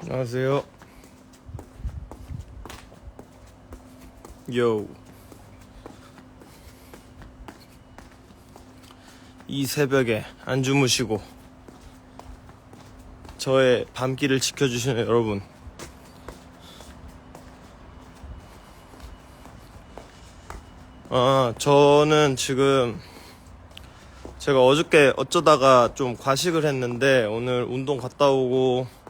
안녕하세요. 요. 이 새벽에 안 주무시고 저의 밤길을 지켜주시는 여러분, 저는 지금 제가 어저께 어쩌다가 좀 과식을 했는데 오늘 운동 갔다 오고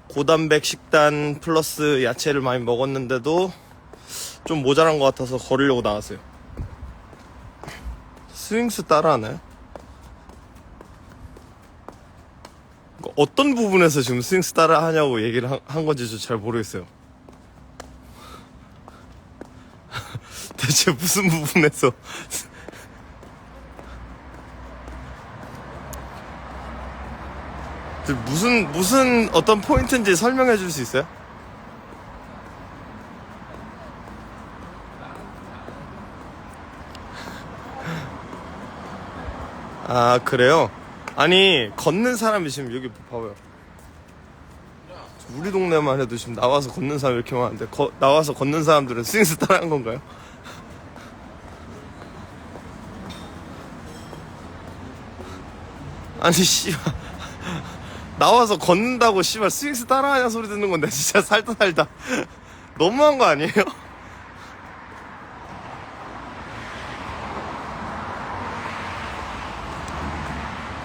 고단백 식단 플러스 야채를 많이 먹었는데도 좀 모자란 것 같아서 걸으려고 나왔어요. 스윙스 따라하나요? 어떤 부분에서 지금 스윙스 따라하냐고 얘기를 한 건지 저 잘 모르겠어요. 대체 무슨 부분에서 무슨 어떤 포인트인지 설명해 줄 수 있어요? 아, 그래요? 아니, 걷는 사람이 지금 여기 봐봐요. 우리 동네만 해도 지금 나와서 걷는 사람이 이렇게 많은데 나와서 걷는 사람들은 스윙스 따라한 건가요? 아니, 씨발, 나와서 걷는다고 씨발 스윙스 따라하냐 소리 듣는 건데 진짜 살다 너무한 거 아니에요?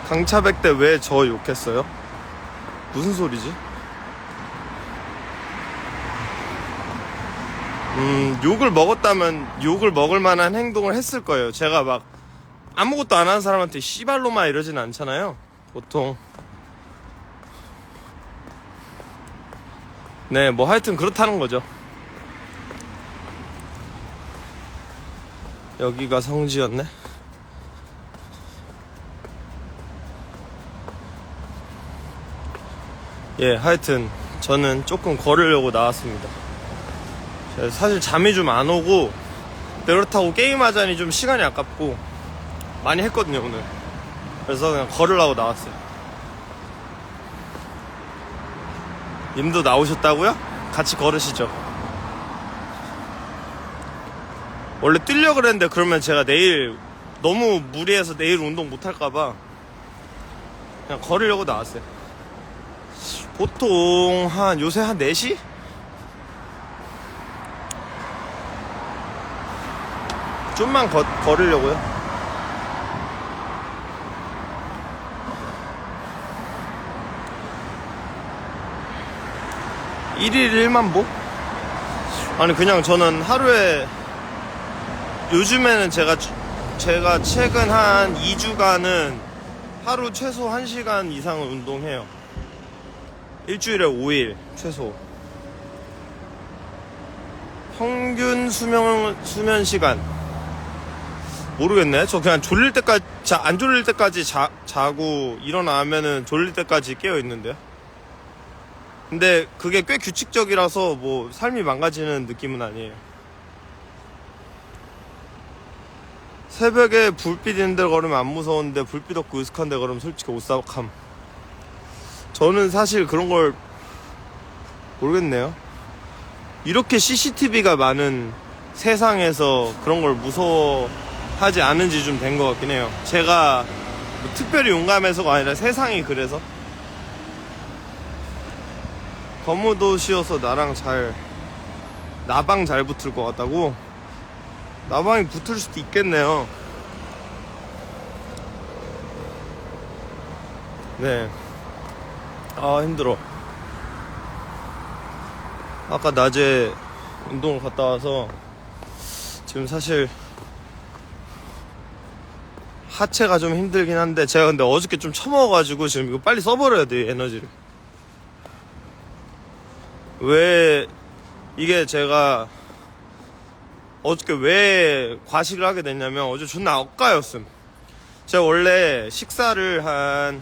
강차백 때 왜 저 욕했어요? 무슨 소리지? 욕을 먹었다면 욕을 먹을 만한 행동을 했을 거예요. 제가 막 아무것도 안 하는 사람한테 씨발로만 이러진 않잖아요, 보통. 네, 뭐 하여튼 그렇다는 거죠. 여기가 성지였네. 예, 하여튼 저는 조금 걸으려고 나왔습니다. 사실 잠이 좀 안 오고 그렇다고 게임하자니 좀 시간이 아깝고 많이 했거든요 오늘. 그래서 그냥 걸으려고 나왔어요. 님도 나오셨다고요? 같이 걸으시죠. 원래 뛰려고 그랬는데 그러면 제가 내일 너무 무리해서 내일 운동 못할까봐 그냥 걸으려고 나왔어요. 보통 요새 한 4시? 좀만 걸으려고요. 1일 1만 보? 아니, 그냥 저는 하루에, 요즘에는 제가 최근 한 2주간은 하루 최소 1시간 이상은 운동해요. 일주일에 5일 최소. 평균 수면 시간 모르겠네. 저 그냥 졸릴 때까지, 안 졸릴 때까지 자고 일어나면은 졸릴 때까지 깨어 있는데요. 근데 그게 꽤 규칙적이라서 뭐 삶이 망가지는 느낌은 아니에요. 새벽에 불빛 있는 데 걸으면 안 무서운데 불빛 없고 으슥한 데 걸으면 솔직히 오싹함. 저는 사실 그런 걸 모르겠네요. 이렇게 CCTV가 많은 세상에서 그런 걸 무서워하지 않은 지 좀 된 것 같긴 해요. 제가 뭐 특별히 용감해서가 아니라 세상이 그래서. 거무도시여서 나방 잘 붙을 것 같다고? 나방이 붙을 수도 있겠네요. 네. 아, 힘들어. 아까 낮에 운동을 갔다 와서 지금 사실 하체가 좀 힘들긴 한데, 제가 근데 어저께 좀 처먹어가지고 지금 이거 빨리 써버려야 돼요, 에너지를. 왜 이게 제가 어저께 왜 과식을 하게 됐냐면 어제 존나 엇가였음. 제가 원래 식사를 한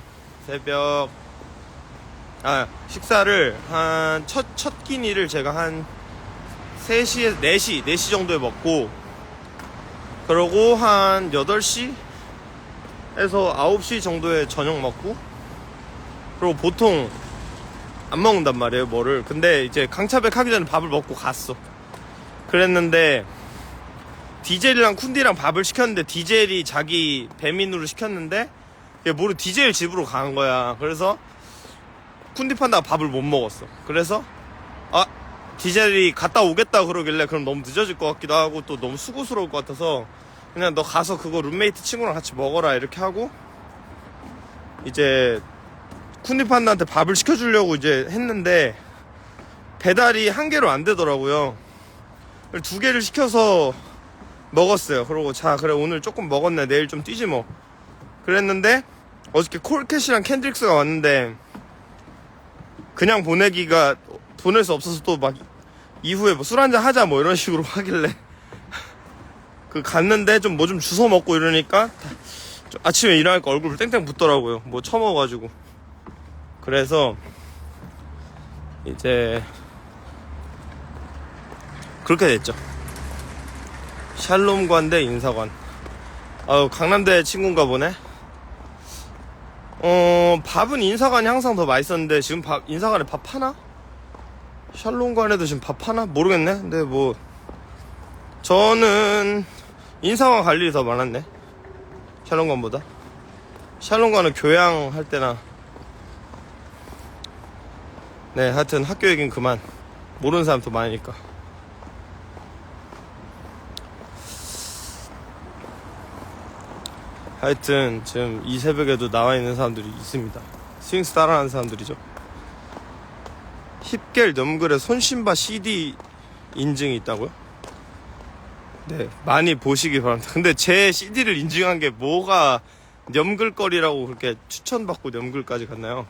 첫 끼니를 제가 한 3시에서 4시 정도에 먹고, 그러고 한 8시에서 9시 정도에 저녁 먹고, 그리고 보통 안 먹는단 말이에요, 뭐를. 근데 이제 강차백 하기 전에 밥을 먹고 갔어. 그랬는데 디젤이랑 쿤디랑 밥을 시켰는데 디젤이 자기 배민으로 시켰는데 모르 디젤 집으로 간 거야. 그래서 쿤디 판다가 밥을 못 먹었어. 그래서 디젤이 갔다 오겠다 그러길래 그럼 너무 늦어질 것 같기도 하고 또 너무 수고스러울 것 같아서 그냥 너 가서 그거 룸메이트 친구랑 같이 먹어라 이렇게 하고 이제 쿤디 판다한테 밥을 시켜주려고 이제 했는데 배달이 한 개로 안 되더라고요. 두 개를 시켜서 먹었어요. 그러고 자 그래 오늘 조금 먹었네, 내일 좀 뛰지 뭐. 그랬는데 어저께 콜캣이랑 캔드릭스가 왔는데 그냥 보내기가 보낼 수 없어서 또 막 이후에 뭐 술 한잔 하자 뭐 이런 식으로 하길래 그 갔는데 좀 뭐 좀 주워 먹고 이러니까 아침에 일어나니까 얼굴 땡땡 붓더라고요. 뭐 처먹어가지고. 그래서 이제 그렇게 됐죠. 샬롬관 대 인사관. 강남대 친구인가 보네. 밥은 인사관이 항상 더 맛있었는데 지금 인사관에 밥 파나? 샬롬관에도 지금 밥 파나? 모르겠네. 근데 뭐 저는 인사관 갈 일이 더 많았네, 샬롬관보다. 샬롬관은 교양할 때나 네 하여튼 학교 얘긴 그만. 모르는 사람 더 많으니까. 하여튼 지금 이 새벽에도 나와 있는 사람들이 있습니다. 스윙스 따라하는 사람들이죠. 힙겔 넘글의 손신바 CD 인증이 있다고요? 네, 많이 보시기 바랍니다. 근데 제 CD를 인증한 게 뭐가 염글거리라고 그렇게 추천받고 염글까지 갔나요?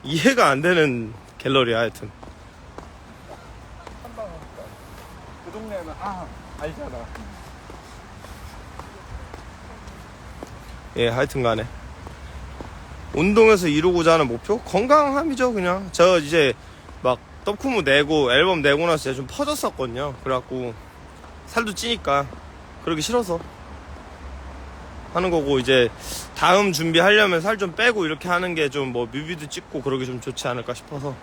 이해가 안 되는 갤러리야. 하여튼 그 동네는 알잖아. 예, 하여튼 간에 운동에서 이루고자 하는 목표? 건강함이죠. 그냥 저 이제 막 떡쿠무 내고 앨범 내고 나서 제가 좀 퍼졌었거든요. 그래갖고 살도 찌니까 그러기 싫어서 하는 거고, 이제 다음 준비하려면 살 좀 빼고 이렇게 하는 게 좀 뭐 뮤비도 찍고 그러기 좀 좋지 않을까 싶어서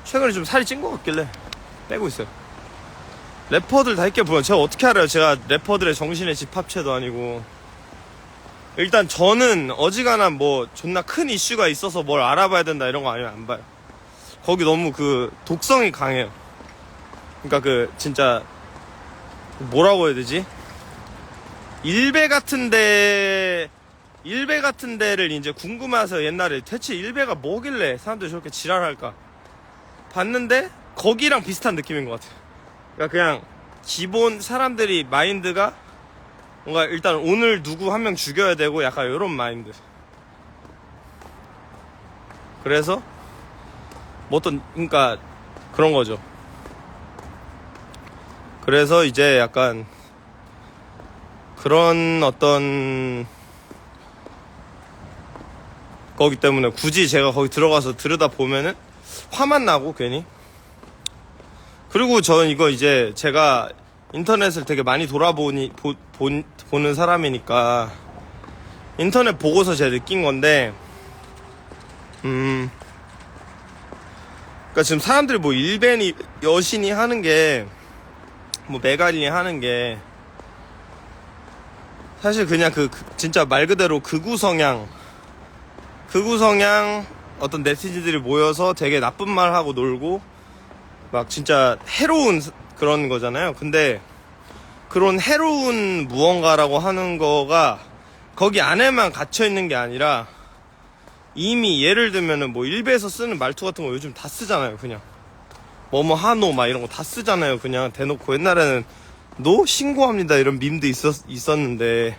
최근에 좀 살이 찐 것 같길래 빼고 있어요. 래퍼들 다 있게 보면 제가 어떻게 알아요? 제가 래퍼들의 정신의 집합체도 아니고. 일단 저는 어지간한 뭐 존나 큰 이슈가 있어서 뭘 알아봐야 된다 이런 거 아니면 안 봐요. 거기 너무 그 독성이 강해요. 그러니까 그 진짜 뭐라고 해야 되지? 일베 같은 데를 이제 궁금해서 옛날에 대체 일베가 뭐길래 사람들이 저렇게 지랄할까 봤는데 거기랑 비슷한 느낌인 것 같아요. 그러니까 그냥 기본 사람들이 마인드가 뭔가 일단 오늘 누구 한 명 죽여야 되고 약간 이런 마인드. 그래서 뭐 어떤 그러니까 그런 거죠. 그래서 이제 약간 그런 어떤 거기 때문에 굳이 제가 거기 들어가서 들여다 보면은 화만 나고 괜히. 그리고 저는 이거 이제 제가 인터넷을 되게 많이 돌아보는 사람이니까 인터넷 보고서 제가 느낀 건데, 그러니까 지금 사람들이 뭐 일베니 여신이 하는 게 뭐 메가린이 하는 게 사실 그냥 진짜 말 그대로 극우 성향 어떤 네티즌들이 모여서 되게 나쁜 말 하고 놀고 막 진짜 해로운 그런 거잖아요. 근데 그런 해로운 무언가라고 하는 거가 거기 안에만 갇혀 있는 게 아니라 이미 예를 들면은 뭐 일베에서 쓰는 말투 같은 거 요즘 다 쓰잖아요. 그냥 뭐뭐 하노 막 이런 거 다 쓰잖아요. 그냥 대놓고. 옛날에는 노 신고합니다 이런 밈도 있었는데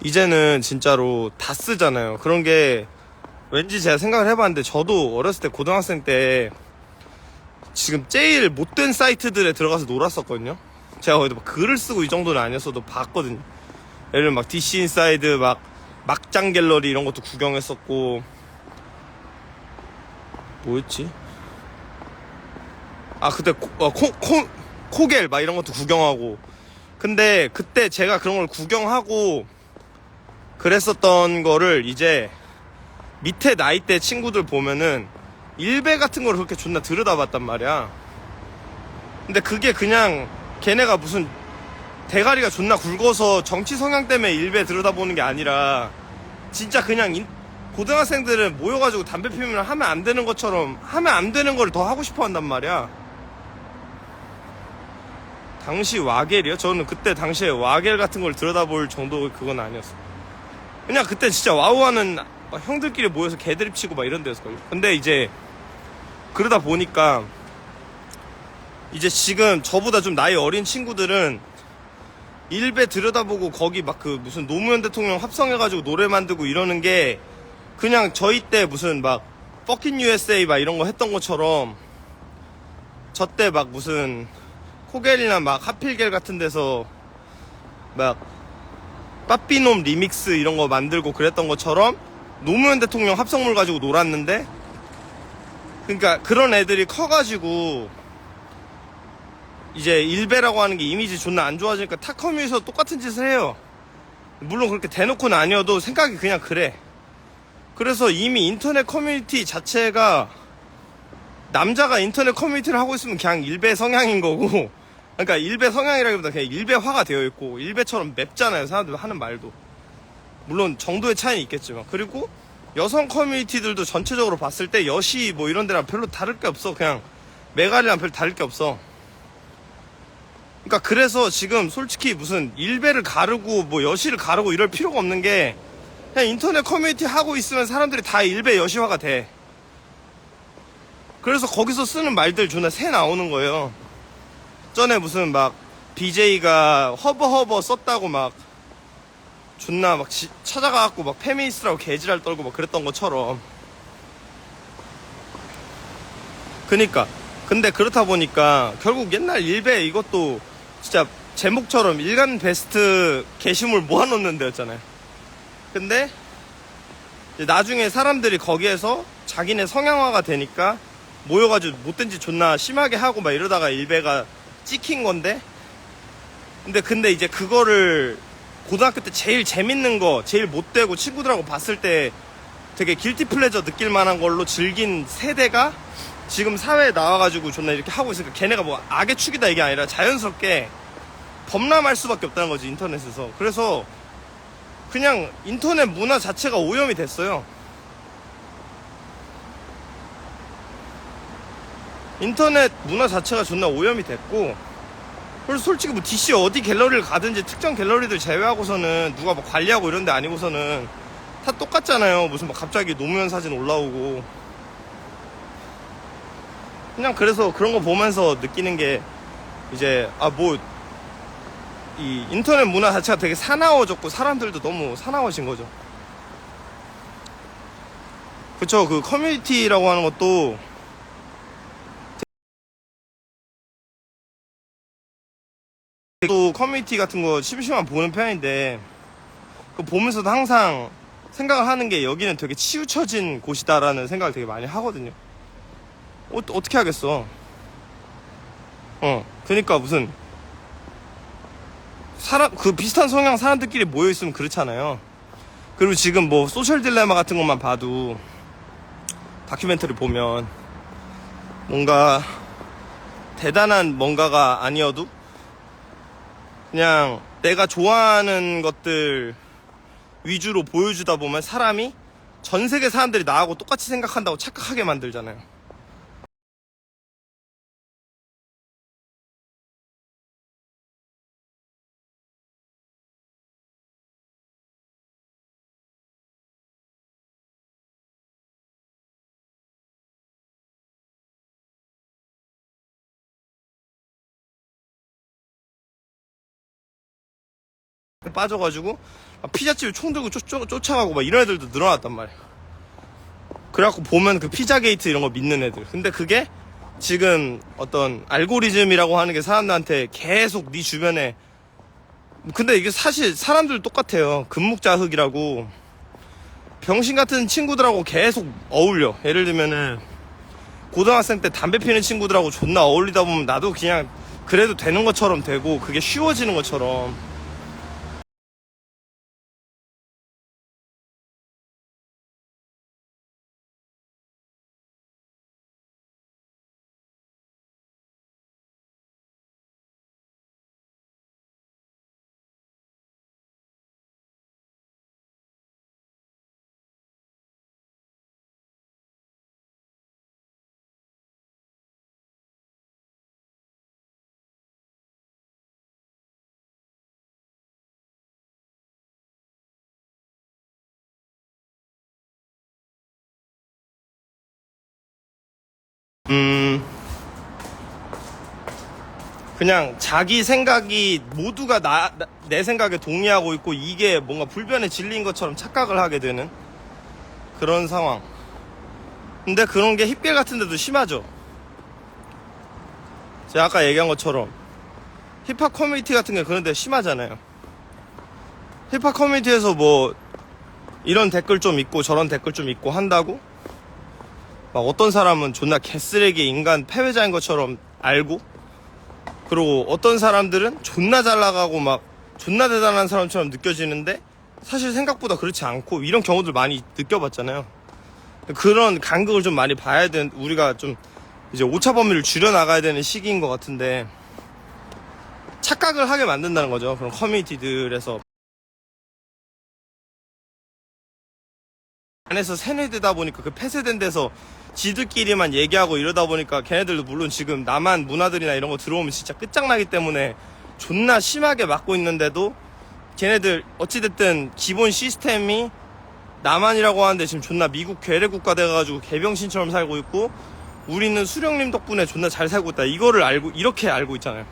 이제는 진짜로 다 쓰잖아요. 그런 게 왠지 제가 생각을 해봤는데 저도 어렸을 때 고등학생 때 지금 제일 못된 사이트들에 들어가서 놀았었거든요. 제가 거기도 막 글을 쓰고 이 정도는 아니었어도 봤거든요. 예를 들면 막 DC 인사이드 막 막장 갤러리 이런 것도 구경했었고, 뭐였지? 그때 코겔 막 이런 것도 구경하고. 근데 그때 제가 그런 걸 구경하고 그랬었던 거를 이제 밑에 나이대 친구들 보면은 일배 같은 걸 그렇게 존나 들여다봤단 말이야. 근데 그게 그냥 걔네가 무슨 대가리가 존나 굵어서 정치 성향 때문에 일배 들여다보는 게 아니라 진짜 그냥 고등학생들은 모여가지고 담배 피우면 하면 안 되는 것처럼 하면 안 되는 걸 더 하고 싶어 한단 말이야. 당시 와겔이요? 저는 그때 당시에 와겔 같은 걸 들여다볼 정도 그건 아니었어. 그냥 그때 진짜 와우하는 형들끼리 모여서 개드립 치고 막 이런 데였을걸요. 근데 이제 그러다 보니까 이제 지금 저보다 좀 나이 어린 친구들은 일배 들여다보고 거기 막 그 무슨 노무현 대통령 합성해가지고 노래 만들고 이러는 게 그냥 저희 때 무슨 막 Fucking USA 막 이런 거 했던 것처럼 저 때 막 무슨 코겔이나 막 하필겔 같은 데서 막 빠삐놈 리믹스 이런 거 만들고 그랬던 것처럼 노무현 대통령 합성물 가지고 놀았는데, 그러니까 그런 애들이 커가지고 이제 일배라고 하는 게 이미지 존나 안 좋아지니까 타 커뮤에서 똑같은 짓을 해요. 물론 그렇게 대놓고는 아니어도 생각이 그냥 그래. 그래서 이미 인터넷 커뮤니티 자체가 남자가 인터넷 커뮤니티를 하고 있으면 그냥 일배 성향인 거고, 그러니까 일배 성향이라기보다 그냥 일배화가 되어 있고 일배처럼 맵잖아요, 사람들 하는 말도. 물론 정도의 차이는 있겠지만. 그리고 여성 커뮤니티들도 전체적으로 봤을 때 여시 뭐 이런 데랑 별로 다를 게 없어. 그냥 메갈이랑 별로 다를 게 없어. 그러니까 그래서 지금 솔직히 무슨 일배를 가르고 뭐 여시를 가르고 이럴 필요가 없는 게, 그냥 인터넷 커뮤니티 하고 있으면 사람들이 다 일배 여시화가 돼. 그래서 거기서 쓰는 말들 존나 새 나오는 거예요. 전에 무슨 막 BJ가 허버허버 썼다고 막 존나 막 찾아가갖고 막 페미니스트라고 개지랄 떨고 막 그랬던 것처럼. 그니까 근데 그렇다 보니까 결국 옛날 일배 이것도 진짜 제목처럼 일간 베스트 게시물 모아놓는 데였잖아요. 근데 이제 나중에 사람들이 거기에서 자기네 성향화가 되니까 모여가지고 못된 짓 존나 심하게 하고 막 이러다가 일배가 찍힌 건데, 근데 이제 그거를 고등학교 때 제일 재밌는 거, 제일 못되고 친구들하고 봤을 때 되게 길티 플레저 느낄 만한 걸로 즐긴 세대가 지금 사회에 나와가지고 존나 이렇게 하고 있으니까 걔네가 뭐 악의 축이다 이게 아니라 자연스럽게 범람할 수밖에 없다는 거지, 인터넷에서. 그래서 그냥 인터넷 문화 자체가 오염이 됐어요. 인터넷 문화 자체가 존나 오염이 됐고, 그래서 솔직히 뭐 DC 어디 갤러리를 가든지 특정 갤러리들 제외하고서는 누가 뭐 관리하고 이런 데 아니고서는 다 똑같잖아요. 무슨 막 갑자기 노무현 사진 올라오고. 그냥 그래서 그런 거 보면서 느끼는 게 이제 이 인터넷 문화 자체가 되게 사나워졌고 사람들도 너무 사나워진 거죠. 그쵸. 그 커뮤니티라고 하는 것도 또 커뮤니티 같은 거 심심한 보는 편인데, 그 보면서도 항상 생각을 하는 게 여기는 되게 치우쳐진 곳이다라는 생각을 되게 많이 하거든요. 어떻게 하겠어. 그러니까 무슨 그 비슷한 성향 사람들끼리 모여있으면 그렇잖아요. 그리고 지금 뭐 소셜 딜레마 같은 것만 봐도 다큐멘터리 보면 뭔가 대단한 뭔가가 아니어도 그냥 내가 좋아하는 것들 위주로 보여주다 보면 사람이 전 세계 사람들이 나하고 똑같이 생각한다고 착각하게 만들잖아요. 빠져가지고 피자집에 총 들고 쫓아가고 막 이런 애들도 늘어났단 말이야. 그래갖고 보면 그 피자 게이트 이런 거 믿는 애들. 근데 그게 지금 어떤 알고리즘이라고 하는 게 사람들한테 계속 네 주변에, 근데 이게 사실 사람들 똑같아요. 금묵자흑이라고 병신 같은 친구들하고 계속 어울려. 예를 들면은 고등학생 때 담배 피는 친구들하고 존나 어울리다 보면 나도 그냥 그래도 되는 것처럼 되고 그게 쉬워지는 것처럼. 그냥 자기 생각이 모두가 내 생각에 동의하고 있고 이게 뭔가 불변의 진리인 것처럼 착각을 하게 되는 그런 상황. 근데 그런 게 힙길 같은 데도 심하죠. 제가 아까 얘기한 것처럼 힙합 커뮤니티 같은 게 그런 데 심하잖아요. 힙합 커뮤니티에서 뭐 이런 댓글 좀 있고 저런 댓글 좀 있고 한다고 막 어떤 사람은 존나 개쓰레기 인간 패배자인 것처럼 알고, 그리고 어떤 사람들은 존나 잘 나가고 막 존나 대단한 사람처럼 느껴지는데 사실 생각보다 그렇지 않고, 이런 경우들 많이 느껴봤잖아요. 그런 간극을 좀 많이 봐야 되는, 우리가 좀 이제 오차 범위를 줄여나가야 되는 시기인 것 같은데 착각을 하게 만든다는 거죠. 그런 커뮤니티들에서 안에서 세뇌되다 보니까, 그 폐쇄된 데서 지들끼리만 얘기하고 이러다 보니까 걔네들도 물론 지금 남한 문화들이나 이런 거 들어오면 진짜 끝장나기 때문에 존나 심하게 막고 있는데도 걔네들 어찌됐든 기본 시스템이 남한이라고 하는데 지금 존나 미국 괴뢰 국가 돼가지고 개병신처럼 살고 있고, 우리는 수령님 덕분에 존나 잘 살고 있다, 이거를 알고 이렇게 알고 있잖아요.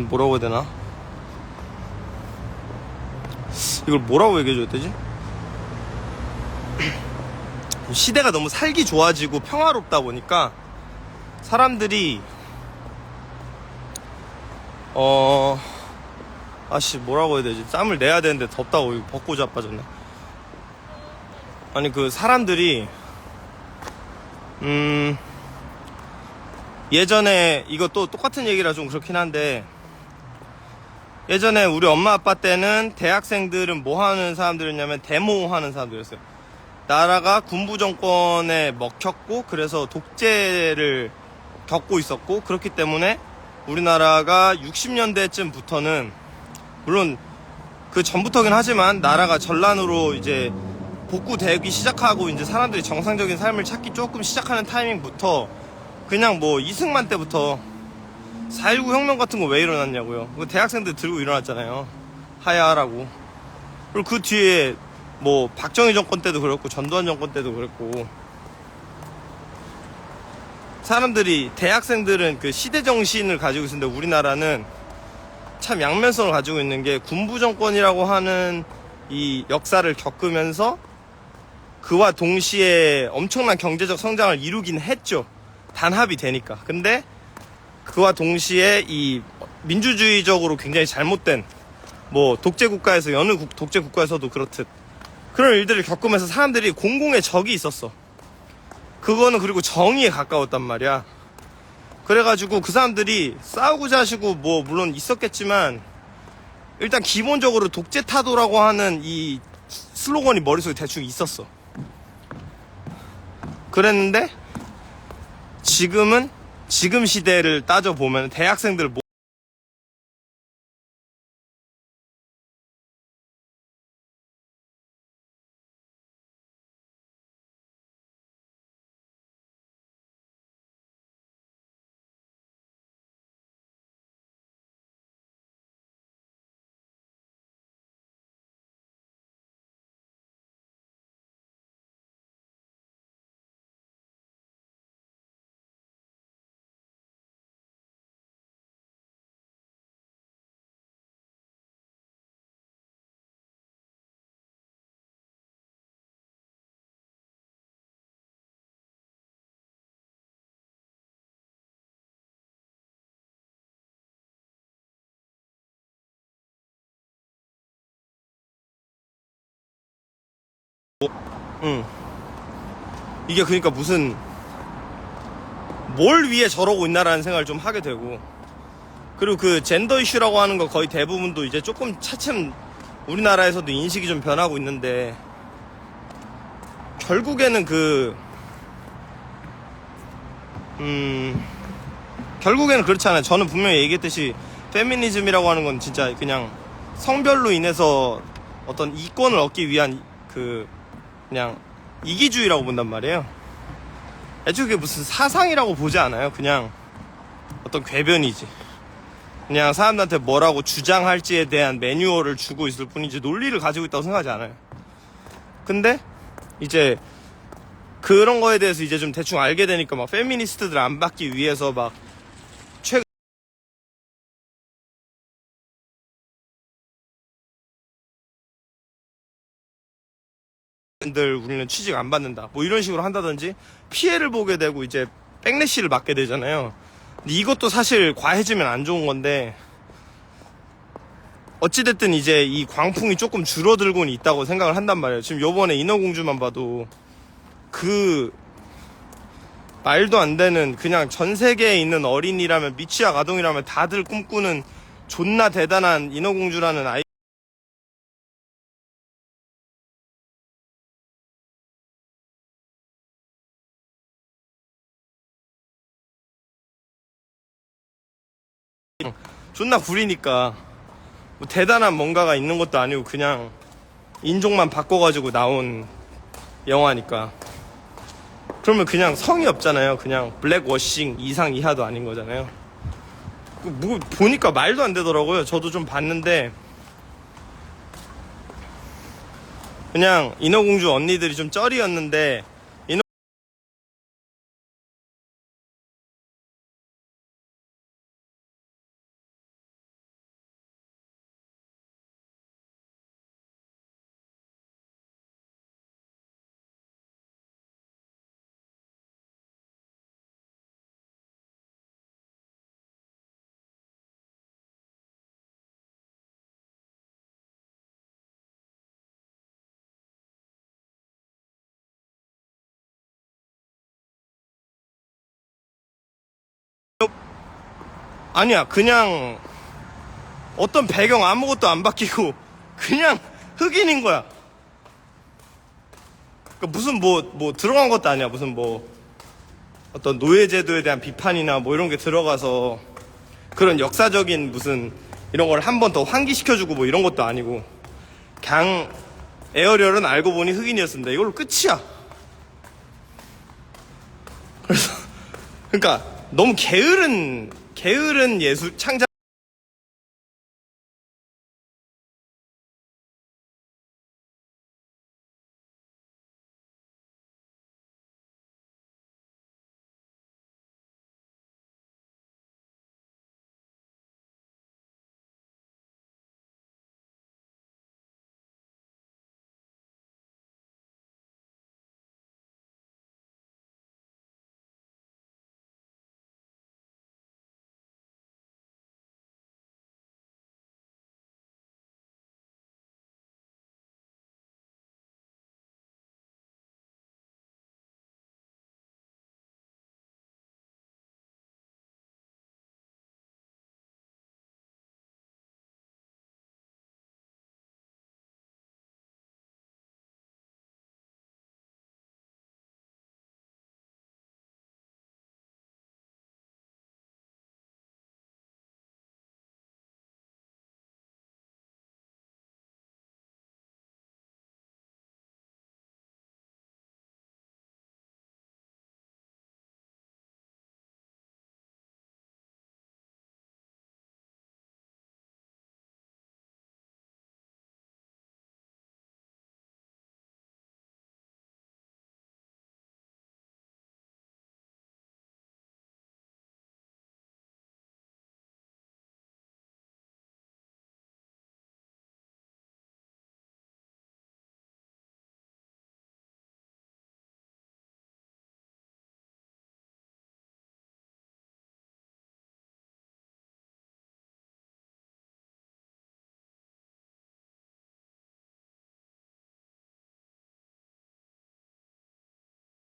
뭐라고 해야 되나? 이걸 뭐라고 얘기해줘야 되지? 시대가 너무 살기 좋아지고 평화롭다 보니까 사람들이 뭐라고 해야 되지? 땀을 내야 되는데 덥다고 이거 벗고 자빠졌네. 아니 그 사람들이 예전에, 이것도 똑같은 얘기라 좀 그렇긴 한데, 예전에 우리 엄마 아빠 때는 대학생들은 뭐 하는 사람들이었냐면 데모하는 사람들이었어요. 나라가 군부 정권에 먹혔고 그래서 독재를 겪고 있었고, 그렇기 때문에 우리나라가 60년대쯤부터는, 물론 그 전부터긴 하지만 나라가 전란으로 이제 복구되기 시작하고 이제 사람들이 정상적인 삶을 찾기 조금 시작하는 타이밍부터 그냥 뭐 이승만 때부터 4.19 혁명 같은 거 왜 일어났냐고요. 그 대학생들 들고 일어났잖아요. 하야하라고. 그리고 그 뒤에 뭐 박정희 정권 때도 그랬고 전두환 정권 때도 그랬고, 사람들이, 대학생들은 그 시대 정신을 가지고 있었는데 우리나라는 참 양면성을 가지고 있는 게, 군부 정권이라고 하는 이 역사를 겪으면서 그와 동시에 엄청난 경제적 성장을 이루긴 했죠. 단합이 되니까. 근데 그와 동시에 이 민주주의적으로 굉장히 잘못된, 뭐 독재 국가에서, 여느 독재 국가에서도 그렇듯 그런 일들을 겪으면서 사람들이 공공의 적이 있었어. 그거는 그리고 정의에 가까웠단 말이야. 그래가지고 그 사람들이 싸우고자 하시고 뭐 물론 있었겠지만, 일단 기본적으로 독재 타도라고 하는 이 슬로건이 머릿속에 대충 있었어. 그랬는데 지금은, 지금 시대를 따져보면 대학생들 이게 그러니까 무슨, 뭘 위해 저러고 있나라는 생각을 좀 하게 되고, 그리고 그 젠더 이슈라고 하는 거 거의 대부분도 이제 조금 차츰 우리나라에서도 인식이 좀 변하고 있는데, 결국에는 결국에는 그렇지 않아요. 저는 분명히 얘기했듯이 페미니즘이라고 하는 건 진짜 그냥 성별로 인해서 어떤 이권을 얻기 위한 그냥 이기주의라고 본단 말이에요. 애초에 그게 무슨 사상이라고 보지 않아요. 그냥 어떤 궤변이지. 그냥 사람들한테 뭐라고 주장할지에 대한 매뉴얼을 주고 있을 뿐이지 논리를 가지고 있다고 생각하지 않아요. 근데 이제 그런 거에 대해서 이제 좀 대충 알게 되니까 막 페미니스트들 안 받기 위해서 막 들 우리는 취직 안 받는다 뭐 이런 식으로 한다든지 피해를 보게 되고 이제 백래시를 맞게 되잖아요. 근데 이것도 사실 과해지면 안 좋은 건데 어찌됐든 이제 이 광풍이 조금 줄어들고는 있다고 생각을 한단 말이에요. 지금 요번에 인어공주만 봐도 그 말도 안 되는 그냥 전 세계에 있는 어린이라면 미취학 아동이라면 다들 꿈꾸는 존나 대단한 인어공주라는 아이 존나 구리니까 뭐 대단한 뭔가가 있는 것도 아니고 그냥 인종만 바꿔가지고 나온 영화니까 그러면 그냥 성의 없잖아요. 그냥 블랙워싱 이상 이하도 아닌 거잖아요. 뭐 보니까 말도 안 되더라고요. 저도 좀 봤는데 그냥 인어공주 언니들이 좀 쩔이었는데 아니야 그냥 어떤 배경 아무것도 안 바뀌고 그냥 흑인인 거야. 그러니까 무슨 뭐 들어간 것도 아니야. 무슨 뭐 어떤 노예제도에 대한 비판이나 뭐 이런 게 들어가서 그런 역사적인 무슨 이런 걸 한 번 더 환기시켜주고 뭐 이런 것도 아니고 그냥 에어리얼은 알고 보니 흑인이었습니다. 이걸로 끝이야. 그래서 그러니까 너무 게으른 예술 창작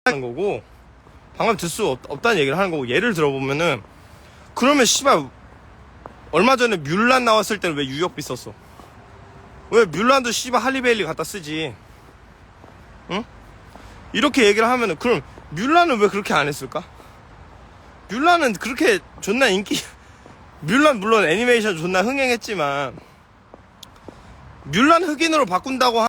하는 거고 방금 들 수 없다는 얘기를 하는 거고 예를 들어보면은 그러면 씨발 얼마 전에 뮬란 나왔을 때는 왜 유역비 썼어? 왜 뮬란도 씨발 할리베일리 갖다 쓰지? 응? 이렇게 얘기를 하면은 그럼 뮬란은 왜 그렇게 안 했을까? 뮬란은 그렇게 존나 물론 애니메이션 존나 흥행했지만 뮬란 흑인으로 바꾼다고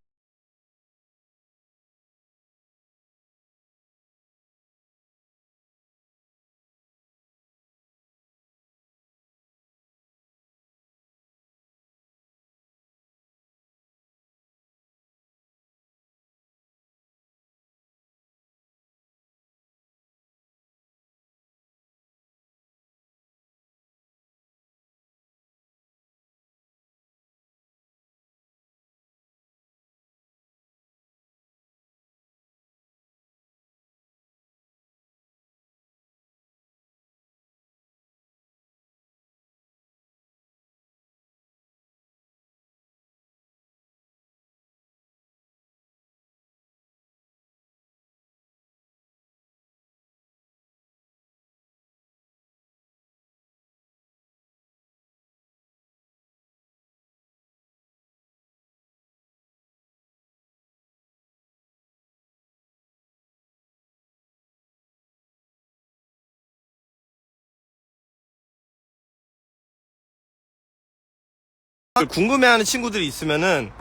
궁금해하는 친구들이 있으면은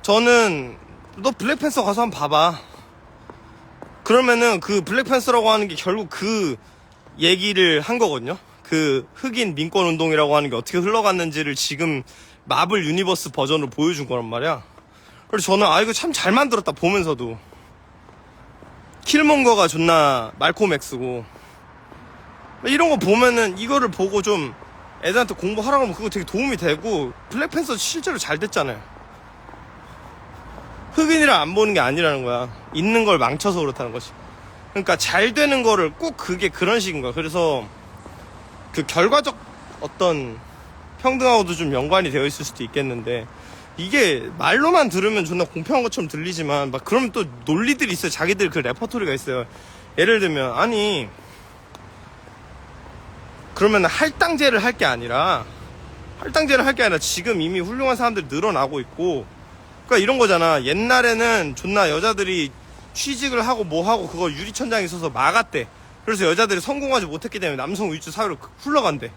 저는 너 블랙팬서 가서 한번 봐봐. 그러면은 그 블랙팬서라고 하는 게 결국 그 얘기를 한 거거든요. 그 흑인 민권 운동이라고 하는 게 어떻게 흘러갔는지를 지금 마블 유니버스 버전으로 보여준 거란 말이야. 그래서 저는 이거 참 잘 만들었다 보면서도. 킬몬거가 존나 말콤 X고 이런 거 보면은 이거를 보고 좀 애들한테 공부하라고 하면 그거 되게 도움이 되고 블랙팬서 실제로 잘 됐잖아요. 흑인이라 안 보는 게 아니라는 거야. 있는 걸 망쳐서 그렇다는 거지. 그러니까 잘 되는 거를 꼭 그게 그런 식인 거야. 그래서 그 결과적 어떤 평등하고도 좀 연관이 되어 있을 수도 있겠는데 이게 말로만 들으면 존나 공평한 것처럼 들리지만 막 그러면 또 논리들이 있어요. 자기들 그 레퍼토리가 있어요. 예를 들면 아니 그러면 할당제를 할 게 아니라 지금 이미 훌륭한 사람들이 늘어나고 있고 그러니까 이런 거잖아. 옛날에는 존나 여자들이 취직을 하고 뭐 하고 그거 유리천장에 있어서 막았대. 그래서 여자들이 성공하지 못했기 때문에 남성 위주 사회로 흘러간대.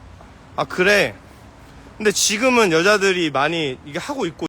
아 그래. 근데 지금은 여자들이 많이 이게 하고 있고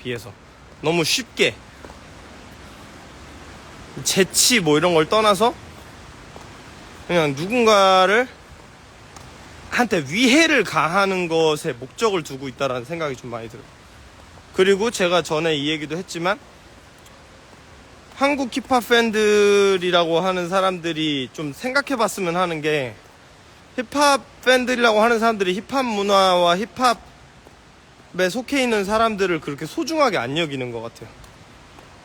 비해서 너무 쉽게 재치 뭐 이런 걸 떠나서 그냥 누군가를 한테 위해를 가하는 것에 목적을 두고 있다라는 생각이 좀 많이 들어요. 그리고 제가 전에 이 얘기도 했지만 한국 힙합 팬들이라고 하는 사람들이 좀 생각해 봤으면 하는 게, 힙합 팬들이라고 하는 사람들이 힙합 문화와 힙합에 속해 있는 사람들을 그렇게 소중하게 안 여기는 것 같아요.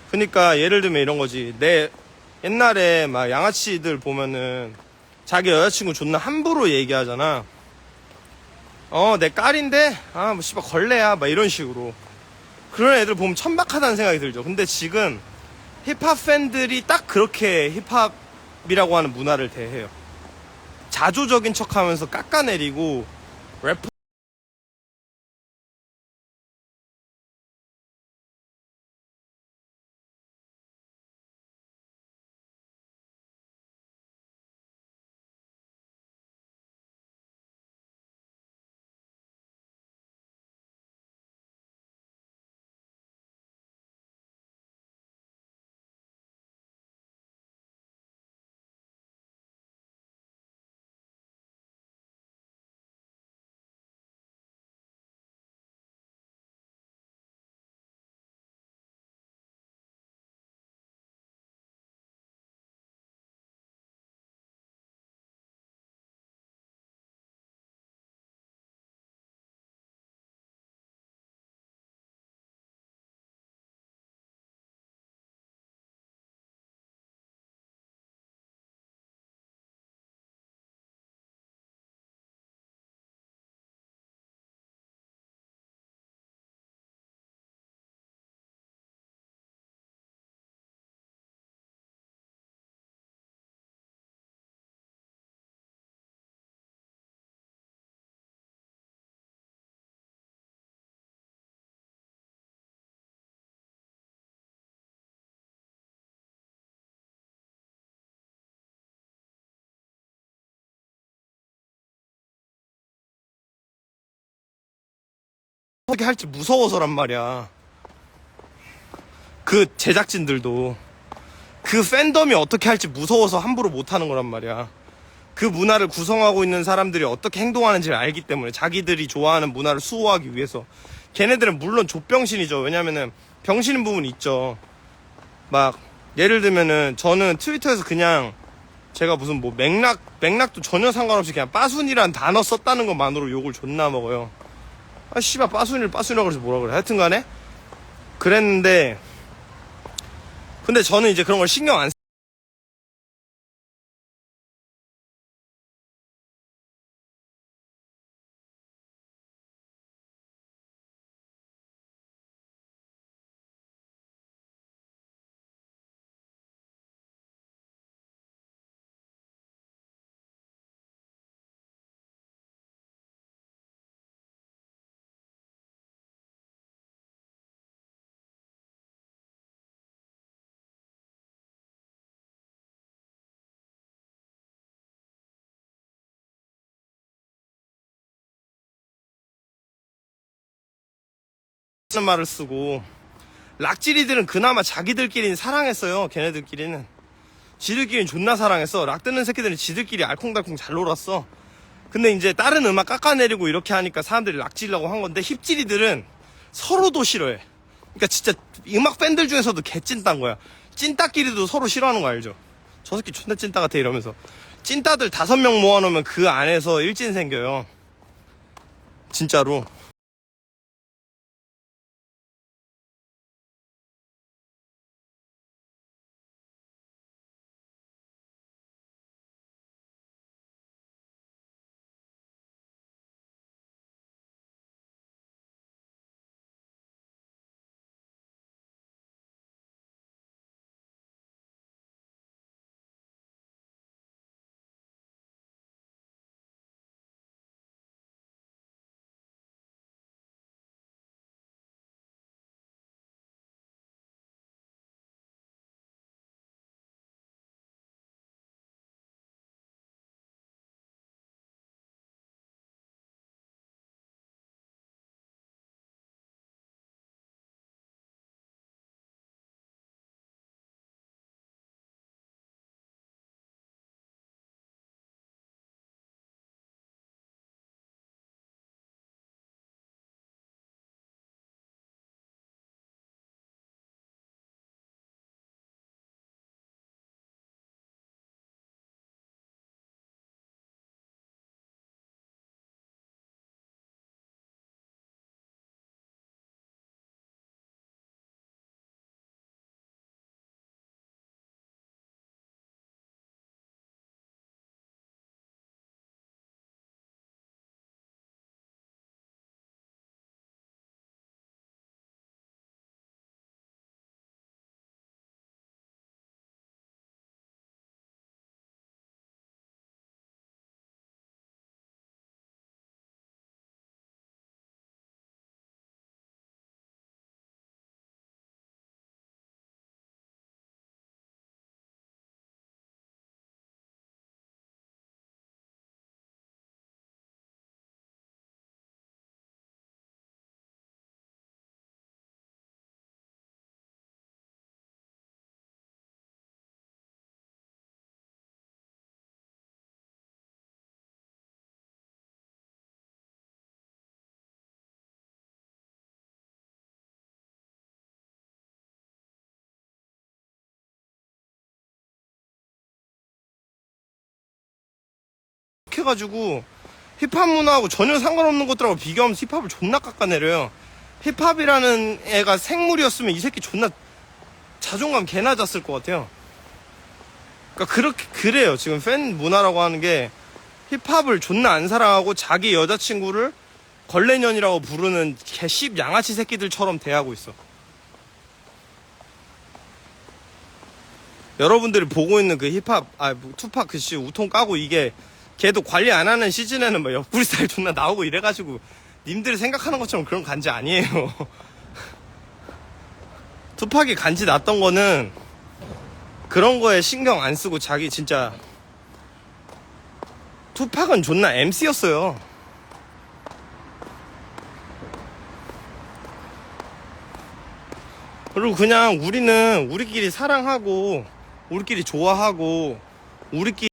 그러니까 예를 들면 이런 거지. 내 옛날에 막 양아치들 보면은 자기 여자친구 존나 함부로 얘기하잖아. 내 깔인데 뭐 씨발 걸레야 막 이런 식으로. 그런 애들 보면 천박하다는 생각이 들죠. 근데 지금 힙합 팬들이 딱 그렇게 힙합이라고 하는 문화를 대해요. 자조적인 척하면서 깎아내리고 래퍼 어떻게 할지 무서워서란 말이야. 그 제작진들도 그 팬덤이 어떻게 할지 무서워서 함부로 못하는 거란 말이야. 그 문화를 구성하고 있는 사람들이 어떻게 행동하는지를 알기 때문에, 자기들이 좋아하는 문화를 수호하기 위해서. 걔네들은 물론 족병신이죠. 왜냐면은 병신인 부분이 있죠. 막 예를 들면은 저는 트위터에서 그냥 제가 무슨 뭐 맥락도 전혀 상관없이 그냥 빠순이란 단어 썼다는 것만으로 욕을 존나 먹어요. 씨발 빠순이라고 그래서 뭐라 그래. 하여튼 간에 그랬는데, 근데 저는 이제 그런 걸 신경 안 쓰는 말을 쓰고, 락지리들은 그나마 자기들끼리는 사랑했어요. 걔네들끼리는 지들끼리는 존나 사랑했어. 락 듣는 새끼들은 지들끼리 알콩달콩 잘 놀았어. 근데 이제 다른 음악 깎아내리고 이렇게 하니까 사람들이 락지리라고 한 건데, 힙지리들은 서로도 싫어해. 그러니까 진짜 음악 팬들 중에서도 개찐따인 거야. 찐따끼리도 서로 싫어하는 거 알죠? 저 새끼 존나 찐따 같아 이러면서. 찐따들 5명 모아놓으면 그 안에서 일진 생겨요. 진짜로. 해가지고 힙합 문화하고 전혀 상관없는 것들하고 비교하면서 힙합을 존나 깎아내려요. 힙합이라는 애가 생물이었으면 이 새끼 존나 자존감 개나 잤을 것 같아요. 그러니까 그래요. 지금 팬 문화라고 하는 게 힙합을 존나 안 사랑하고 자기 여자친구를 걸레년이라고 부르는 개씹 양아치 새끼들처럼 대하고 있어. 여러분들이 보고 있는 그 힙합, 투팍 그씨 우통 까고 이게 걔도 관리 안 하는 시즌에는 뭐 옆구리 살 존나 나오고 이래가지고 님들이 생각하는 것처럼 그런 간지 아니에요. 투팍이 간지 났던 거는 그런 거에 신경 안 쓰고 자기 진짜 투팍은 존나 MC였어요. 그리고 그냥 우리는 우리끼리 사랑하고 우리끼리 좋아하고 우리끼리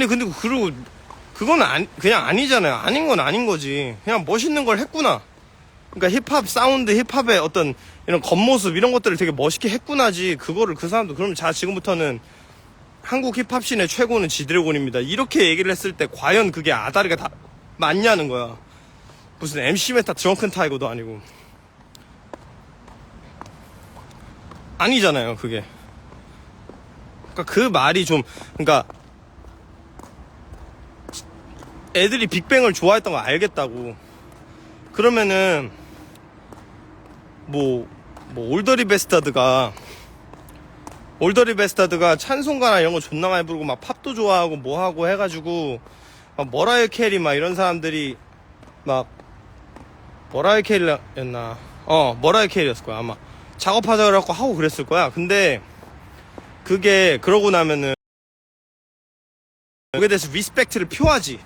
근데 그리고 그건 그냥 아니잖아요. 아닌 건 아닌 거지. 그냥 멋있는 걸 했구나. 그러니까 힙합 사운드, 힙합의 어떤 이런 겉모습 이런 것들을 되게 멋있게 했구나지. 그거를 그 사람도 그럼 자 지금부터는 한국 힙합 씬의 최고는 지드래곤입니다. 이렇게 얘기를 했을 때 과연 그게 아다리가 다 맞냐는 거야. 무슨 MC 메타 드렁큰 타이거도 아니고. 아니잖아요, 그게. 그러니까 그 말이 좀 그러니까 애들이 빅뱅을 좋아했던 거 알겠다고. 그러면은 뭐 올더리 베스타드가 찬송가나 이런 거 존나 많이 부르고 막 팝도 좋아하고 뭐 하고 해가지고 막 머라이어 캐리 막 이런 사람들이 막 머라이어 캐리였나? 머라이어 캐리였을 거야 아마. 작업하자 그래갖고 하고 그랬을 거야. 근데 그게 그러고 나면은 거기에 대해서 리스펙트를 표하지.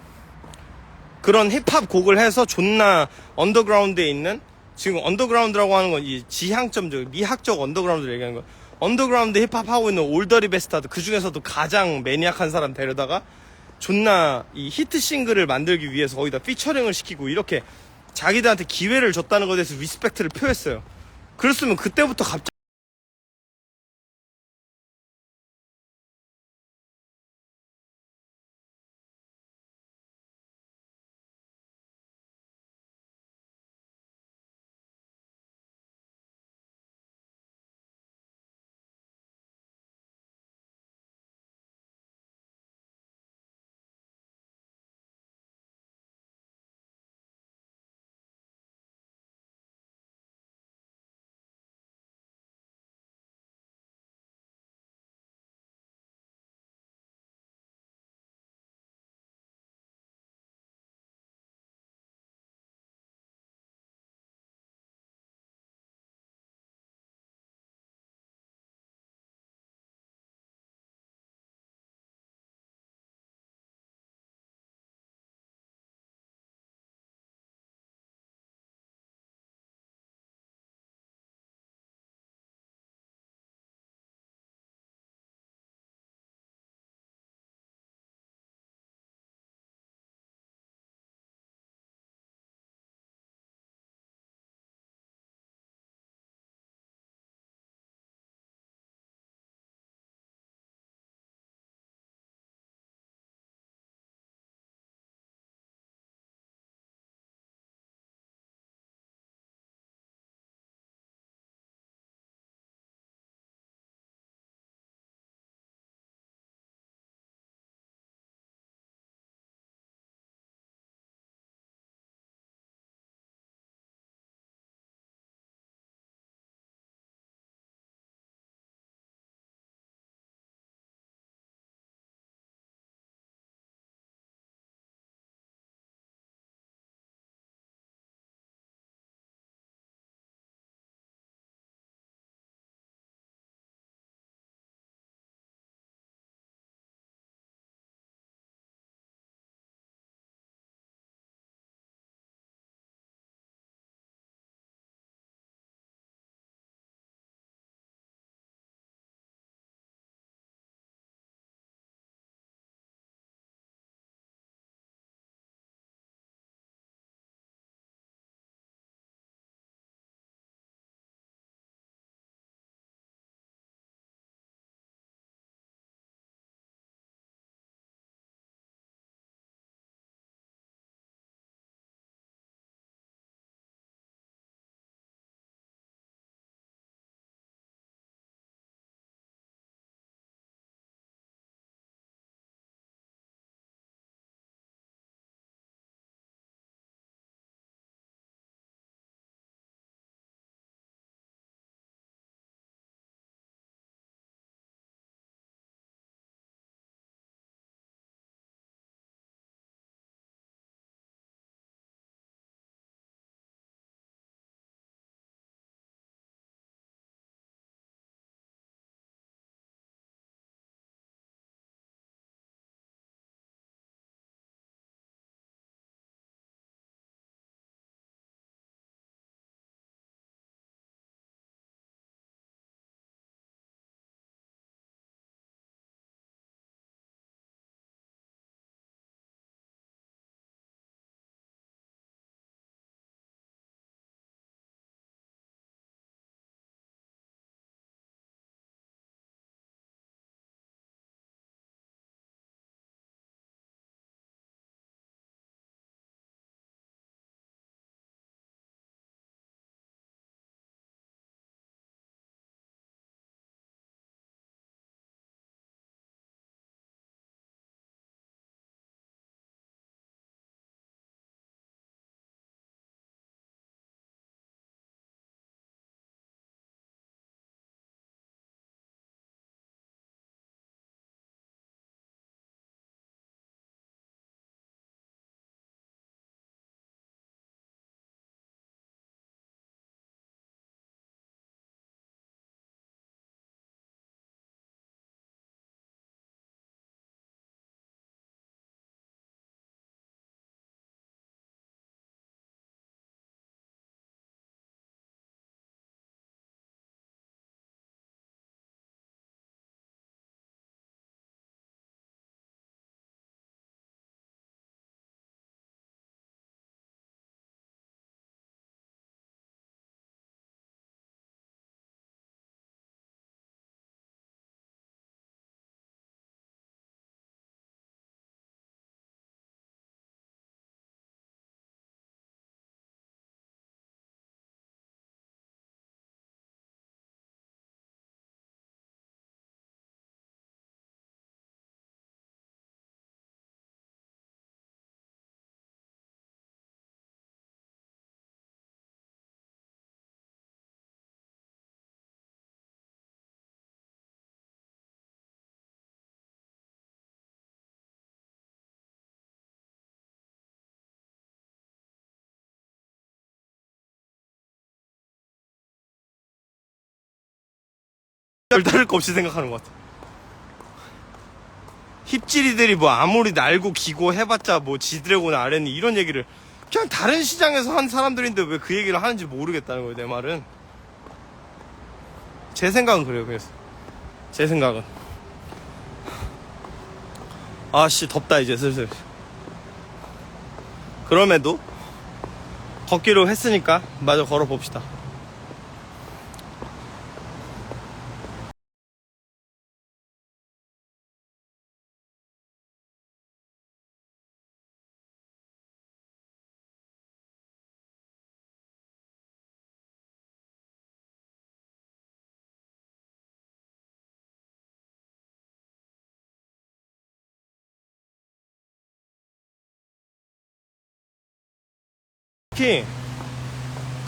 그런 힙합 곡을 해서 존나 언더그라운드에 있는, 지금 언더그라운드라고 하는 건 이 지향점적 미학적 언더그라운드를 얘기하는 거야. 언더그라운드 힙합 하고 있는 올더리 베스타드, 그 중에서도 가장 매니악한 사람 데려다가 존나 이 히트 싱글을 만들기 위해서 거기다 피처링을 시키고 이렇게 자기들한테 기회를 줬다는 것에 대해서 리스펙트를 표했어요. 그랬으면 그때부터 갑자기 별다를 거 없이 생각하는 것 같아. 힙질이들이 뭐 아무리 날고 기고 해봤자 뭐 지드래곤 아레니 이런 얘기를 그냥 다른 시장에서 한 사람들인데 왜 그 얘기를 하는지 모르겠다는 거예요. 내 말은. 제 생각은 그래요. 그래서 제 생각은 아씨 덥다 이제 슬슬. 그럼에도 걷기로 했으니까 마저 걸어봅시다. 특히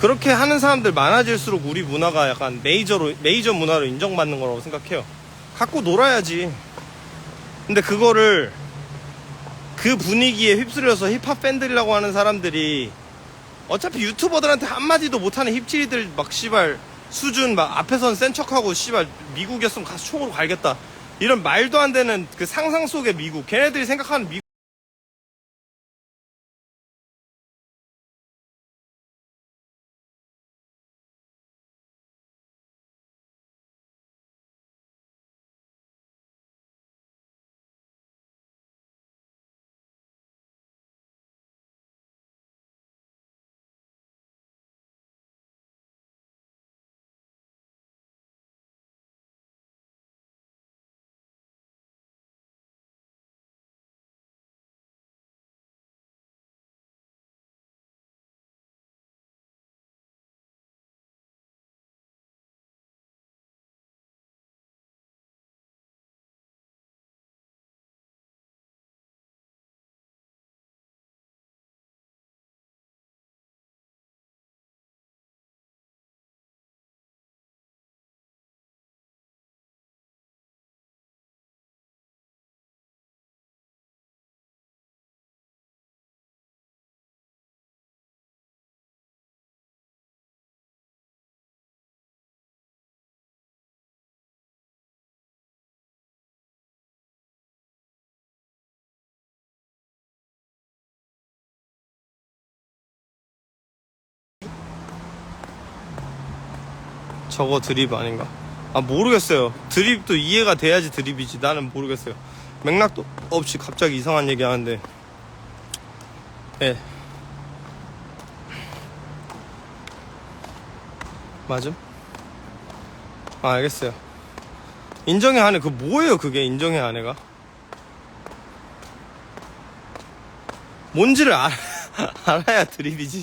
그렇게 하는 사람들 많아질수록 우리 문화가 약간 메이저 문화로 인정받는 거라고 생각해요. 갖고 놀아야지. 근데 그거를 그 분위기에 휩쓸려서 힙합 팬들이라고 하는 사람들이 어차피 유튜버들한테 한마디도 못하는 힙질이들 막 씨발 수준 막 앞에선 센 척하고 씨발 미국이었으면 가서 총으로 갈겠다 이런 말도 안 되는 그 상상 속의 미국, 걔네들이 생각하는 미국. 저거 드립 아닌가? 아 모르겠어요. 드립도 이해가 돼야지 드립이지. 나는 모르겠어요. 맥락도 없이 갑자기 이상한 얘기 하는데. 예. 맞음? 아 알겠어요. 인정해 안 해. 그 뭐예요 그게 인정해 안 해가? 뭔지를 알아야 드립이지.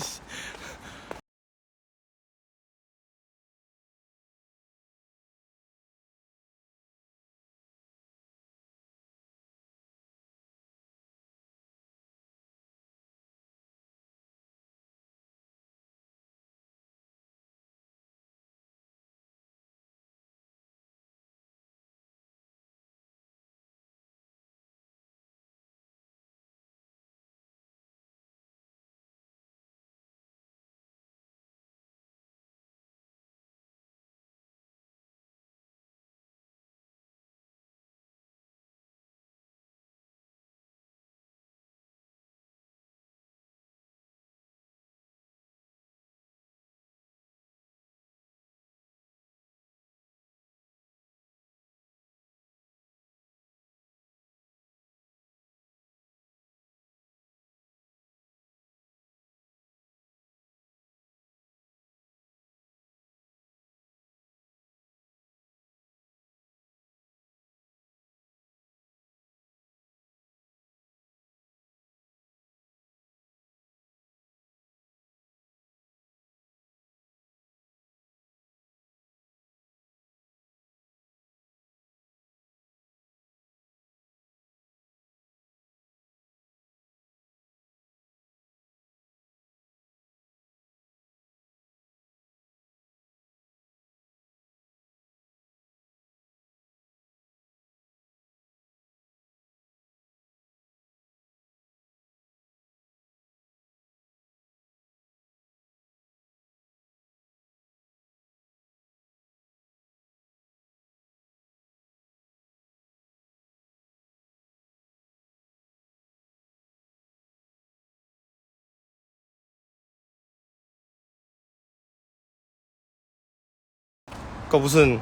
그러니까 무슨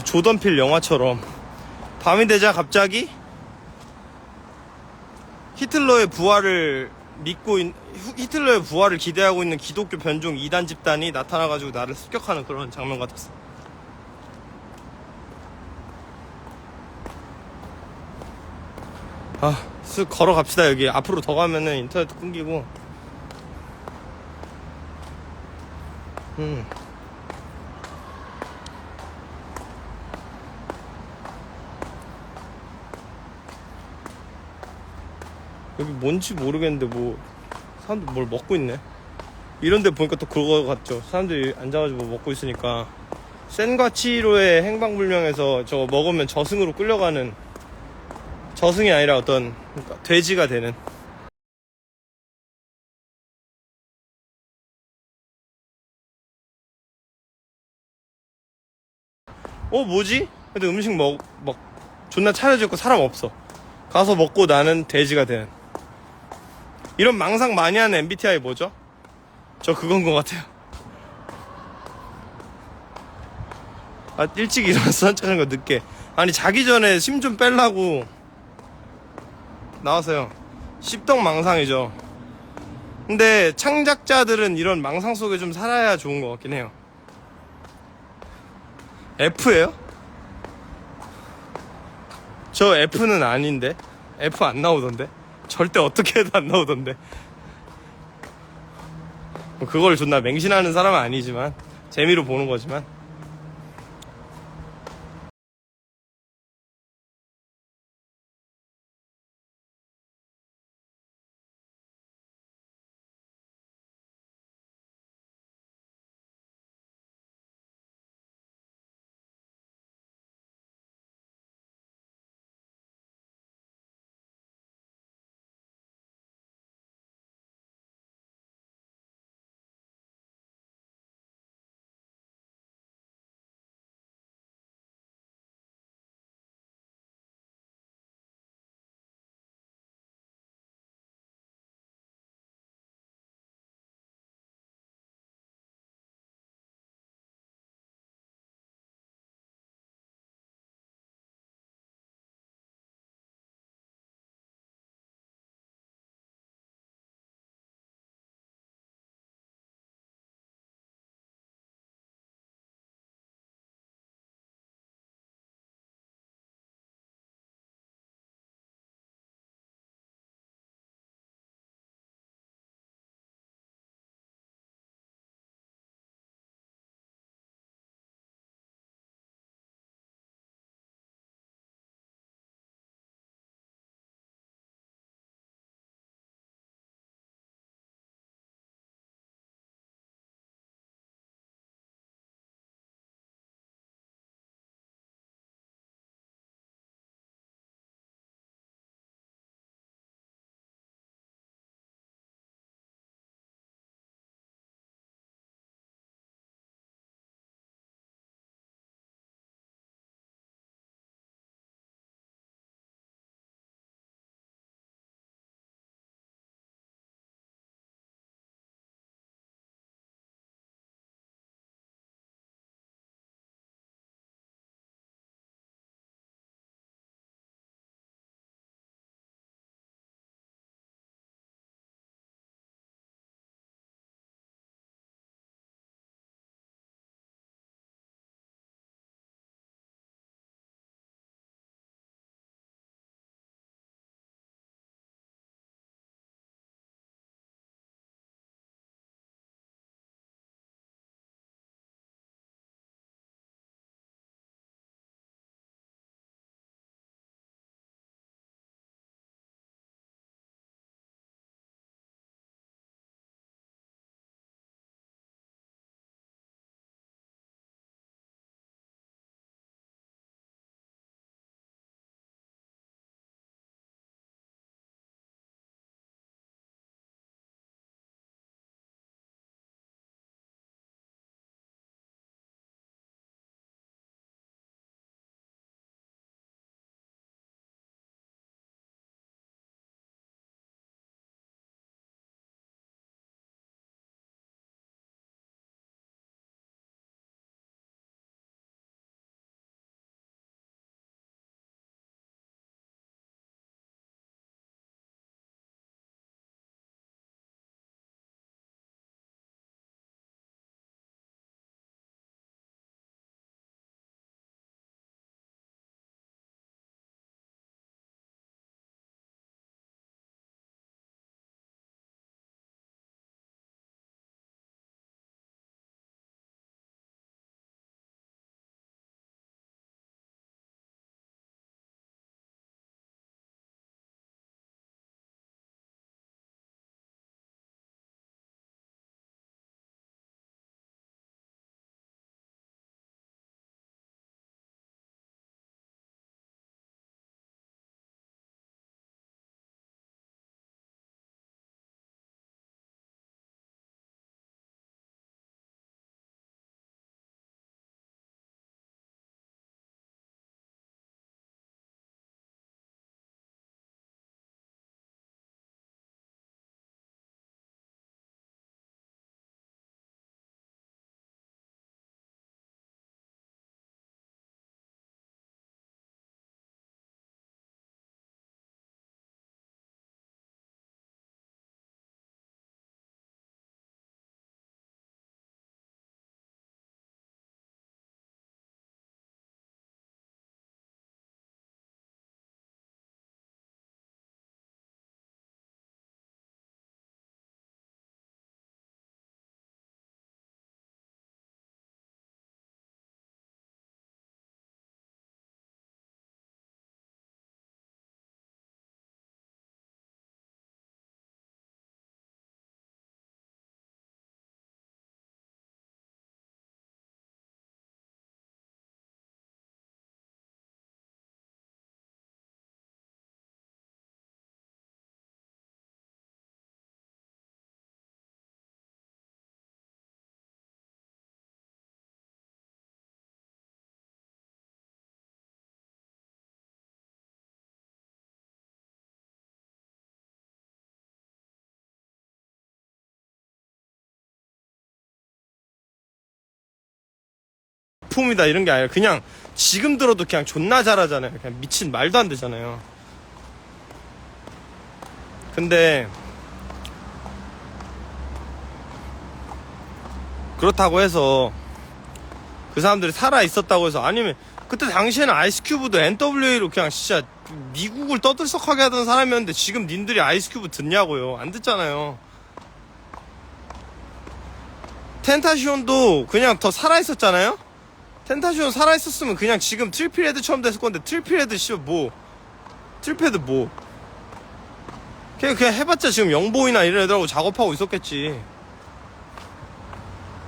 조던필 영화처럼 밤이 되자 갑자기 히틀러의 부활을 히틀러의 부활을 기대하고 있는 기독교 변종 이단 집단이 나타나가지고 나를 습격하는 그런 장면 같았어. 쓱 걸어갑시다. 여기 앞으로 더 가면은 인터넷도 끊기고. 여기 뭔지 모르겠는데 뭐 사람들 뭘 먹고 있네. 이런데 보니까 또 그거 같죠. 사람들이 앉아가지고 뭐 먹고 있으니까 센과 치히로의 행방불명에서 저거 먹으면 저승으로 끌려가는, 저승이 아니라 어떤 돼지가 되는. 뭐지? 근데 음식 존나 차려졌고 사람 없어. 가서 먹고 나는 돼지가 되는. 이런 망상 많이 하는 MBTI 뭐죠? 저 그건 것 같아요. 일찍 일어나서 산책하는 거 늦게. 아니 자기 전에 심 좀 빼려고 나와서요. 십덕망상이죠. 근데 창작자들은 이런 망상 속에 좀 살아야 좋은 것 같긴 해요. F예요? 저 F는 아닌데. F 안 나오던데. 절대 어떻게 해도 안 나오던데. 뭐 그걸 존나 맹신하는 사람은 아니지만 재미로 보는 거지만 명품이다 이런 게 아니라 그냥 지금 들어도 그냥 존나 잘하잖아요. 그냥 미친 말도 안 되잖아요. 근데 그렇다고 해서 그 사람들이 살아 있었다고 해서, 아니면 그때 당시에는 아이스큐브도 NWA로 그냥 진짜 미국을 떠들썩하게 하던 사람이었는데 지금 님들이 아이스큐브 듣냐고요. 안 듣잖아요. 텐타시온도 그냥 더 살아있었잖아요. 텐타시온 살아있었으면 그냥 지금 트리필헤드처럼 됐을 건데, 트리필헤드 씨발 뭐, 트리필헤드 뭐 그냥 해봤자 지금 영보이나 이런 애들하고 작업하고 있었겠지.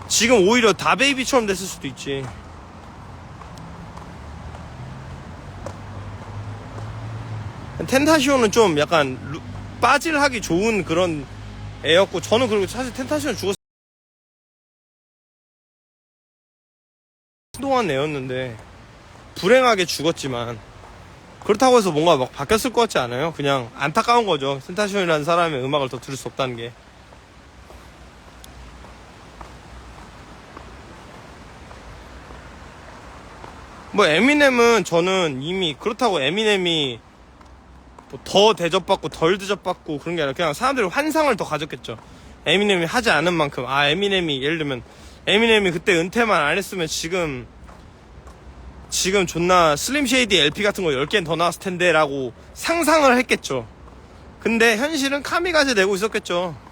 지금 오히려 다베이비처럼 됐을 수도 있지. 텐타시온은 좀 약간 빠질하기 좋은 그런 애였고, 저는 그리고 사실 텐타시온 죽었을 때 한동안 애였는데 불행하게 죽었지만, 그렇다고 해서 뭔가 막 바뀌었을 것 같지 않아요? 그냥 안타까운 거죠. 텐타시온이라는 사람의 음악을 더 들을 수 없다는 게. 뭐 에미넴은 저는 이미 그렇다고 에미넴이 뭐더 대접받고 덜 대접받고 그런 게 아니라 그냥 사람들이 환상을 더 가졌겠죠. 에미넴이 하지 않은 만큼, 아 에미넴이 예를 들면 에미넴이 그때 은퇴만 안 했으면 지금 존나 슬림 쉐이디 LP 같은 거 10개는 더 나왔을 텐데 라고 상상을 했겠죠. 근데 현실은 카미가제 내고 있었겠죠.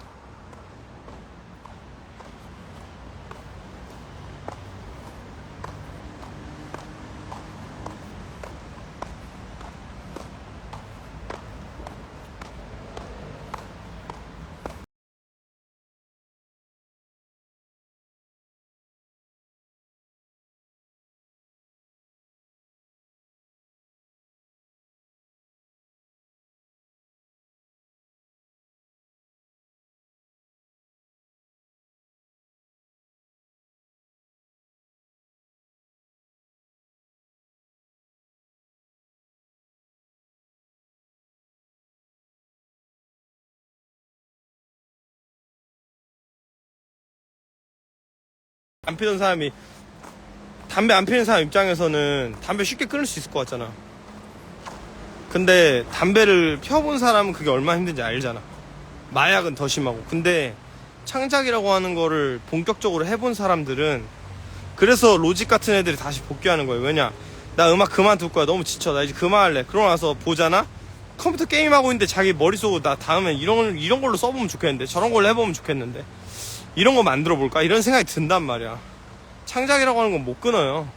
안 피던 사람이, 담배 안 피는 사람 입장에서는 담배 쉽게 끊을 수 있을 것 같잖아. 근데 담배를 펴본 사람은 그게 얼마나 힘든지 알잖아. 마약은 더 심하고. 근데 창작이라고 하는 거를 본격적으로 해본 사람들은, 그래서 로직 같은 애들이 다시 복귀하는 거예요. 왜냐, 나 음악 그만둘 거야, 너무 지쳐, 나 이제 그만할래. 그러고 나서 보잖아, 컴퓨터 게임하고 있는데 자기 머릿속으로 나 다음엔 이런 걸로 써보면 좋겠는데, 저런 걸로 해보면 좋겠는데, 이런 거 만들어 볼까, 이런 생각이 든단 말이야. 창작이라고 하는 건 못 끊어요.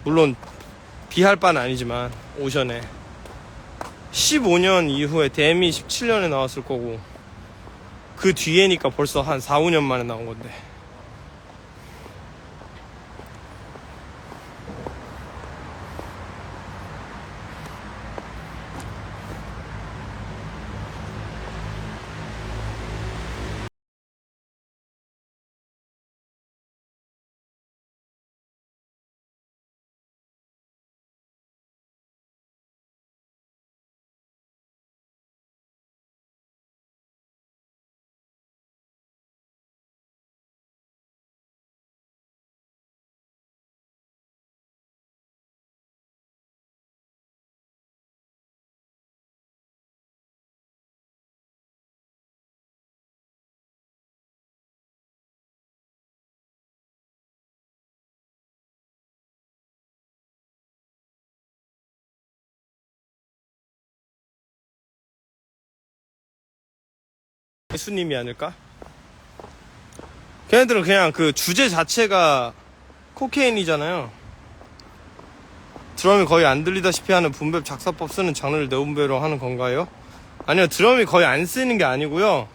물론 비할 바는 아니지만 오션에 15년 이후에 데미 17년에 나왔을 거고 그 뒤에니까 벌써 한 4, 5년 만에 나온 건데. 예수님이 아닐까? 걔네들은 그냥 그 주제 자체가 코케인이잖아요. 드럼이 거의 안 들리다시피 하는 붐벨 작사법 쓰는 장르를 네옴배로 하는 건가요? 아니요, 드럼이 거의 안 쓰이는 게 아니고요.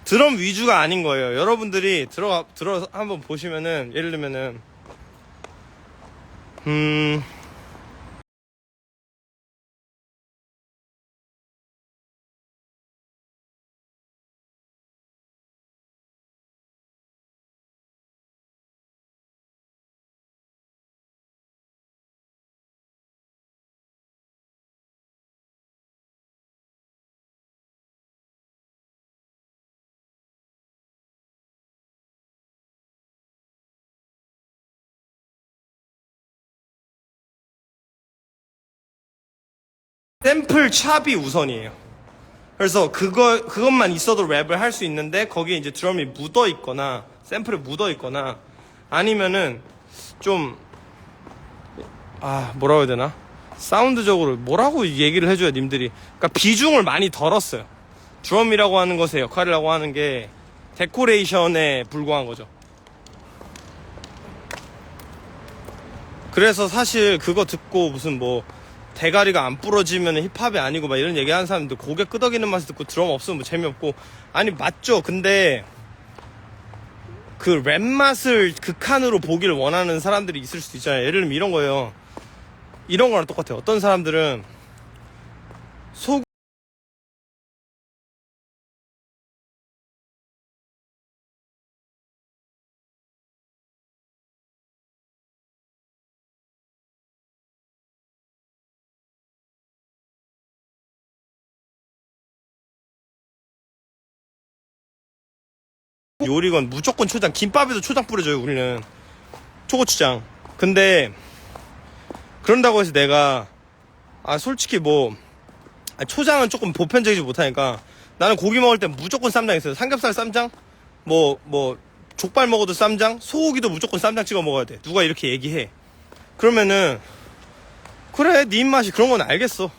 드럼 위주가 아닌 거예요. 여러분들이 들어 한번 보시면은, 예를 들면은, 샘플 찹이 우선이에요. 그래서 그것만 있어도 랩을 할 수 있는데, 거기에 이제 드럼이 묻어 있거나, 샘플에 묻어 있거나, 아니면은, 좀, 뭐라고 해야 되나? 사운드적으로 뭐라고 얘기를 해줘야 님들이. 그러니까 비중을 많이 덜었어요. 드럼이라고 하는 것의 역할이라고 하는 게 데코레이션에 불과한 거죠. 그래서 사실 그거 듣고 무슨 뭐 대가리가 안 부러지면 힙합이 아니고 막 이런 얘기 하는 사람들 고개 끄덕이는 맛을 듣고 드럼 없으면 뭐 재미없고, 아니 맞죠. 근데 그 랩 맛을 극한으로 보기를 원하는 사람들이 있을 수도 있잖아요. 예를 들면 이런 거예요. 이런 거랑 똑같아요. 어떤 사람들은 소 요리건 무조건 초장, 김밥에도 초장 뿌려줘요 우리는. 초고추장. 근데 그런다고 해서 내가 솔직히 뭐 초장은 조금 보편적이지 못하니까 나는 고기 먹을 때 무조건 쌈장 있어요. 삼겹살 쌈장, 뭐 족발 먹어도 쌈장, 소고기도 무조건 쌈장 찍어 먹어야 돼. 누가 이렇게 얘기해. 그러면은 그래 네 입맛이 그런 건 알겠어.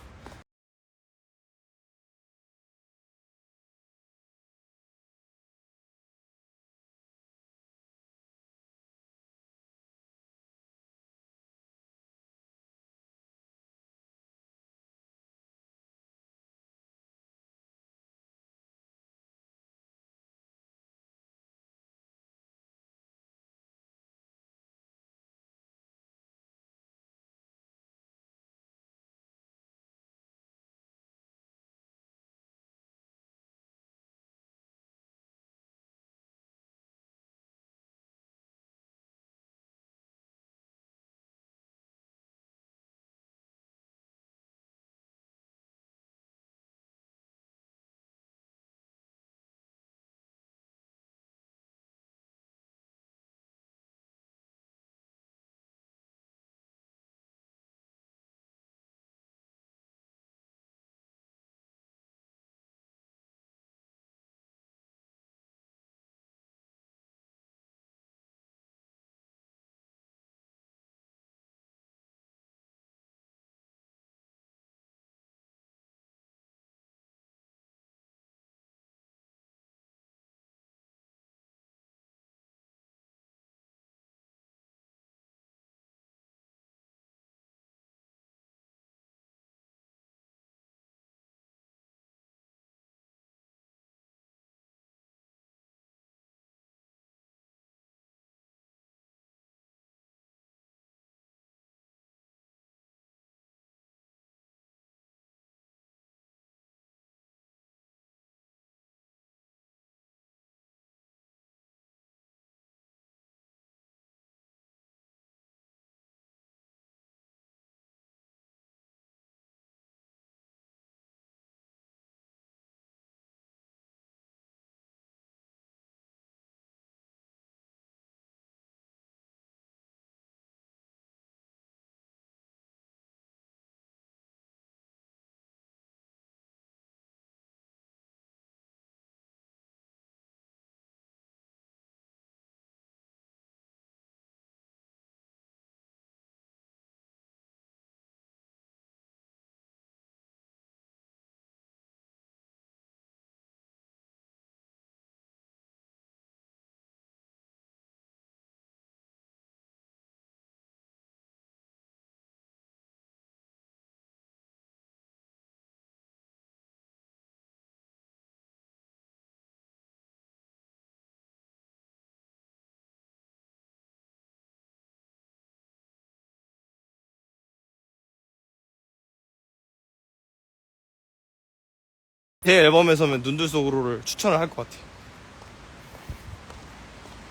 제 앨범에서는 눈들 속으로를 추천을 할 것 같아요.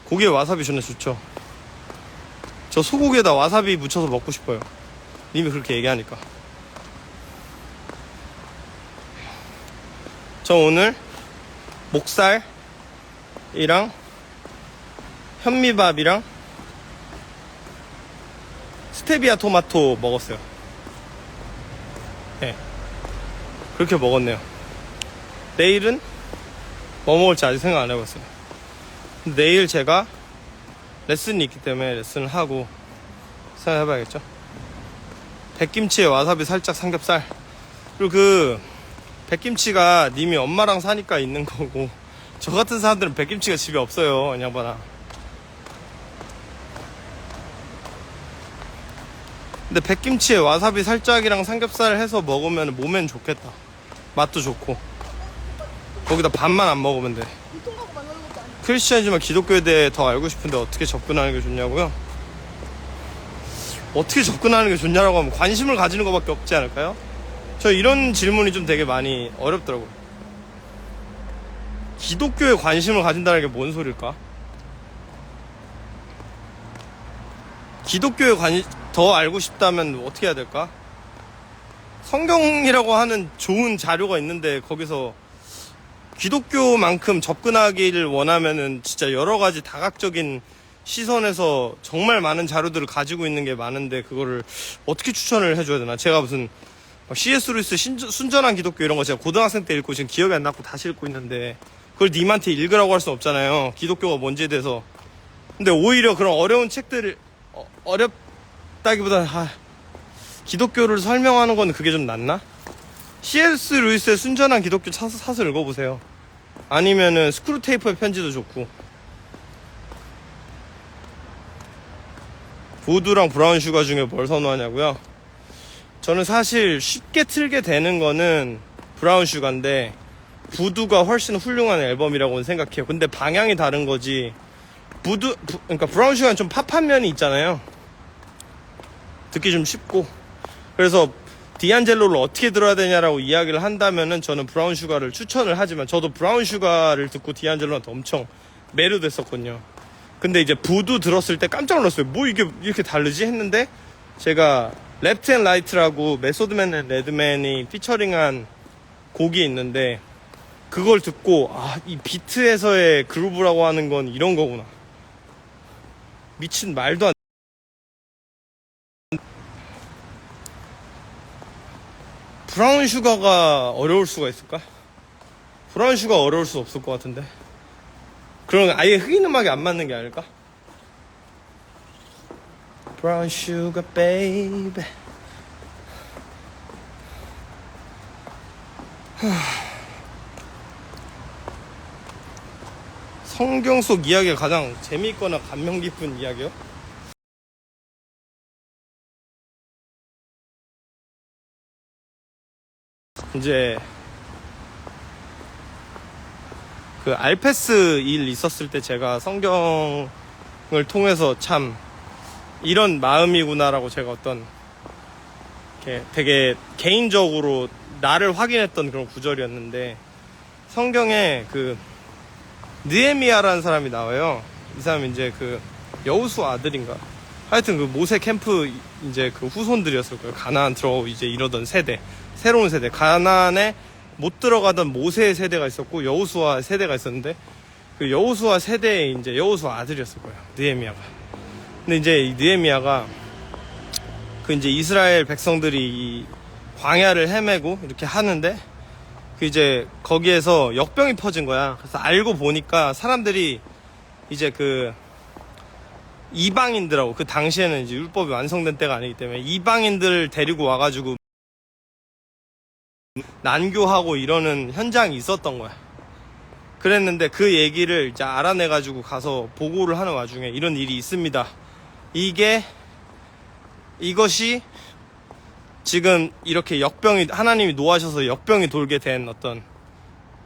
고기에 와사비 존나 좋죠. 저 소고기에다 와사비 묻혀서 먹고 싶어요. 님이 그렇게 얘기하니까. 저 오늘 목살이랑 현미밥이랑 스테비아 토마토 먹었어요. 네. 그렇게 먹었네요. 내일은 뭐 먹을지 아직 생각 안 해봤어요. 내일 제가 레슨이 있기 때문에 레슨을 하고 생각해봐야겠죠. 백김치에 와사비 살짝 삼겹살. 그리고 그 백김치가 님이 엄마랑 사니까 있는 거고, 저 같은 사람들은 백김치가 집에 없어요. 그냥 봐라. 근데 백김치에 와사비 살짝이랑 삼겹살 해서 먹으면 몸엔 좋겠다. 맛도 좋고. 거기다 밥만 안 먹으면 돼. 크리스천이지만 기독교에 대해 더 알고 싶은데 어떻게 접근하는 게 좋냐고요? 어떻게 접근하는 게 좋냐라고 하면 관심을 가지는 것밖에 없지 않을까요? 저 이런 질문이 좀 되게 많이 어렵더라고요. 기독교에 관심을 가진다는 게 뭔 소릴까? 기독교에 더 알고 싶다면 어떻게 해야 될까? 성경이라고 하는 좋은 자료가 있는데 거기서 기독교만큼 접근하기를 원하면은 진짜 여러 가지 다각적인 시선에서 정말 많은 자료들을 가지고 있는 게 많은데 그거를 어떻게 추천을 해줘야 되나? 제가 무슨 C.S. 루이스 순전한 기독교 이런 거 제가 고등학생 때 읽고 지금 기억이 안 나고 다시 읽고 있는데 그걸 님한테 읽으라고 할 순 없잖아요. 기독교가 뭔지에 대해서. 근데 오히려 그런 어려운 책들을 어렵다기보다는 기독교를 설명하는 건 그게 좀 낫나? C.S. 루이스의 순전한 기독교 사서 읽어보세요. 아니면은 스크루테이프의 편지도 좋고. 보드랑 브라운 슈가 중에 뭘 선호하냐고요? 저는 사실 쉽게 틀게 되는 거는 브라운 슈가인데 부두가 훨씬 훌륭한 앨범이라고는 생각해요. 근데 방향이 다른 거지. 그러니까 브라운 슈가는 좀 팝한 면이 있잖아요. 듣기 좀 쉽고. 그래서 디안젤로를 어떻게 들어야 되냐라고 이야기를 한다면은 저는 브라운 슈가를 추천을 하지만 저도 브라운 슈가를 듣고 디안젤로한테 엄청 매료됐었거든요. 근데 이제 부두 들었을 때 깜짝 놀랐어요. 뭐 이게 이렇게 다르지 했는데 제가 레프트 앤 라이트라고 메소드맨 앤 레드맨이 피처링한 곡이 있는데 그걸 듣고 이 비트에서의 그루브라고 하는 건 이런 거구나. 미친 말도 안 브라운 슈가가 어려울 수가 있을까? 브라운 슈가 어려울 수 없을 것 같은데. 그럼 아예 흑인 음악이 안 맞는 게 아닐까? 브라운 슈가 베이비. 성경 속 이야기가 가장 재미있거나 감명 깊은 이야기요? 이제 그 알페스 일 있었을 때 제가 성경을 통해서 참 이런 마음이구나라고 제가 어떤 되게 개인적으로 나를 확인했던 그런 구절이었는데 성경에 그 느헤미야라는 사람이 나와요. 이 사람이 이제 그 여호수 아들인가? 하여튼 그 모세 캠프 이제 그 후손들이었을 거예요. 가나안 들어가고 이제 이러던 세대, 새로운 세대. 가나안에 못 들어가던 모세의 세대가 있었고 여호수아 세대가 있었는데 그 여호수아 세대의 이제 여호수아 아들이었을 거예요. 느헤미야가. 근데 이제 이 느헤미야가 그 이제 이스라엘 백성들이 이 광야를 헤매고 이렇게 하는데 그 이제 거기에서 역병이 퍼진 거야. 그래서 알고 보니까 사람들이 이제 그 이방인들하고 그 당시에는 이제 율법이 완성된 때가 아니기 때문에 이방인들 데리고 와가지고 난교하고 이러는 현장이 있었던 거야. 그랬는데 그 얘기를 이제 알아내가지고 가서 보고를 하는 와중에 이런 일이 있습니다. 이것이 지금 이렇게 하나님이 노하셔서 역병이 돌게 된 어떤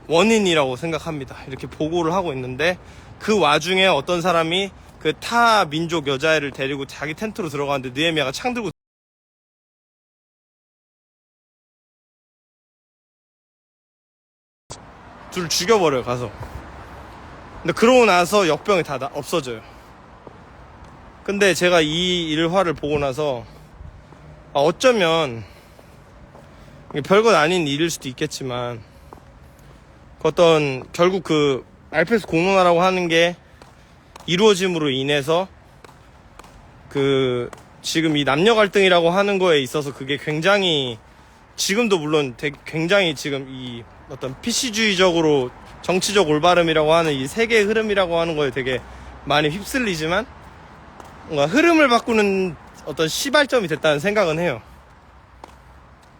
원인이라고 생각합니다. 이렇게 보고를 하고 있는데 그 와중에 어떤 사람이 그 타 민족 여자애를 데리고 자기 텐트로 들어가는데 느헤미야가 창 들고 둘 죽여버려요, 가서. 근데 그러고 나서 역병이 다 없어져요. 근데 제가 이 일화를 보고 나서 어쩌면 별것 아닌 일일 수도 있겠지만 어떤 결국 그 알페스 공론화라고 하는 게 이루어짐으로 인해서 그 지금 이 남녀 갈등이라고 하는 거에 있어서 그게 굉장히 지금도 물론 되게 굉장히 지금 이 어떤 PC주의적으로 정치적 올바름이라고 하는 이 세계의 흐름이라고 하는 거에 되게 많이 휩쓸리지만 뭔가 흐름을 바꾸는 어떤 시발점이 됐다는 생각은 해요.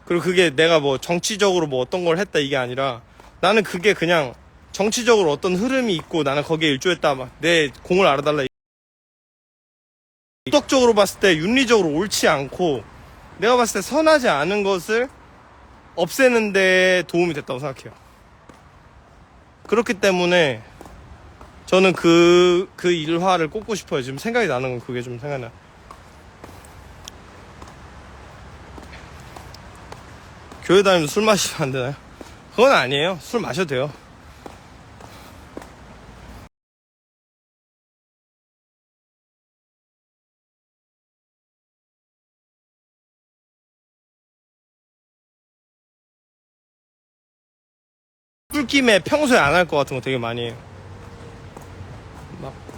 그리고 그게 내가 뭐 정치적으로 뭐 어떤 걸 했다 이게 아니라 나는 그게 그냥 정치적으로 어떤 흐름이 있고 나는 거기에 일조했다 막 내 공을 알아달라. 도덕적으로 봤을 때 윤리적으로 옳지 않고 내가 봤을 때 선하지 않은 것을 없애는 데 도움이 됐다고 생각해요. 그렇기 때문에 저는 그 일화를 꼽고 싶어요. 지금 생각이 나는 건 그게 좀 생각나요. 교회 다니면서 술 마시면 안 되나요? 그건 아니에요. 술 마셔도 돼요. 술김에 평소에 안 할 것 같은 거 되게 많이 해요.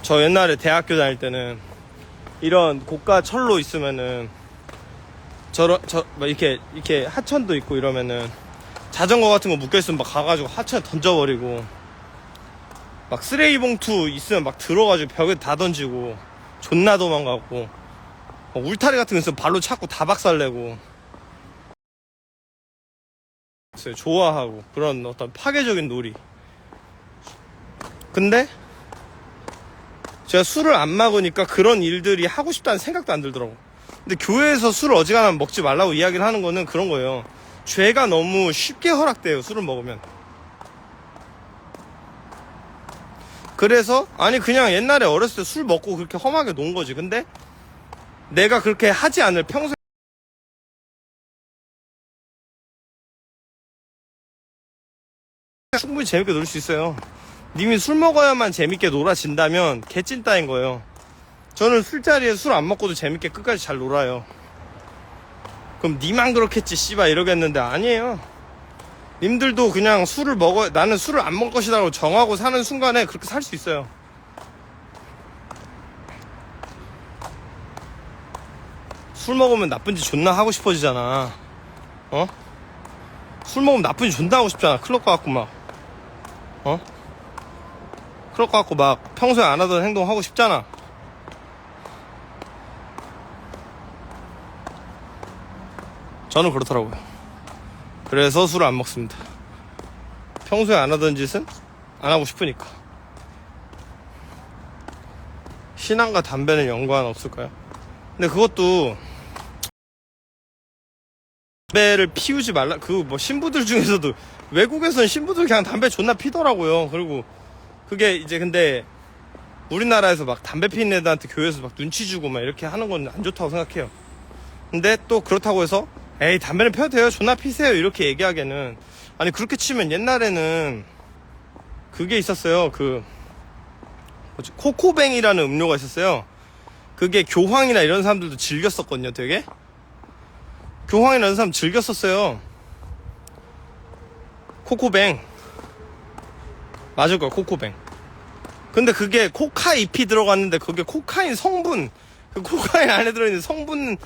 저 옛날에 대학교 다닐 때는 이런 고가 철로 있으면은 이렇게 하천도 있고 이러면은 자전거 같은 거 묶여있으면 막 가가지고 하천에 던져버리고 막 쓰레기 봉투 있으면 막 들어가지고 벽에 다 던지고 존나 도망가고 울타리 같은 거 있으면 발로 차고 다 박살내고 좋아하고 그런 어떤 파괴적인 놀이. 근데 제가 술을 안 먹으니까 그런 일들이 하고 싶다는 생각도 안 들더라고. 근데 교회에서 술을 어지간하면 먹지 말라고 이야기를 하는 거는 그런 거예요. 죄가 너무 쉽게 허락돼요, 술을 먹으면. 그래서 아니 그냥 옛날에 어렸을 때 술 먹고 그렇게 험하게 논 거지. 근데 내가 그렇게 하지 않을 평소에 충분히 재밌게 놀 수 있어요. 님이 술 먹어야만 재밌게 놀아진다면 개찐따인 거예요. 저는 술자리에 술 안 먹고도 재밌게 끝까지 잘 놀아요. 그럼 니만 그렇겠지 씨발 이러겠는데 아니에요. 님들도 그냥 술을 먹어, 나는 술을 안 먹을 것이라고 정하고 사는 순간에 그렇게 살 수 있어요. 술 먹으면 나쁜 짓 존나 하고 싶어지잖아. 어? 술 먹으면 나쁜 짓 존나 하고 싶잖아. 클럽 가갖고 막 클럽 가갖고 막 평소에 안 하던 행동 하고 싶잖아. 저는 그렇더라고요. 그래서 술을 안 먹습니다. 평소에 안 하던 짓은 안 하고 싶으니까. 신앙과 담배는 연관 없을까요? 근데 그것도 담배를 피우지 말라. 그 뭐 신부들 중에서도 외국에서는 신부들 그냥 담배 존나 피더라고요. 그리고 그게 이제 근데 우리나라에서 막 담배 피는 애들한테 교회에서 막 눈치 주고 막 이렇게 하는 건 안 좋다고 생각해요. 근데 또 그렇다고 해서 에이 담배는 피워도 돼요, 존나 피세요 이렇게 얘기하기에는, 아니 그렇게 치면 옛날에는 그게 있었어요. 그 뭐지, 코코뱅이라는 음료가 있었어요. 그게 교황이나 이런 사람들도 즐겼었거든요. 되게 교황이나 이런 사람 즐겼었어요. 코코뱅 맞을 거야, 코코뱅. 근데 그게 코카 잎이 들어갔는데 그게 코카인 성분, 그 코카인 안에 들어있는 성분,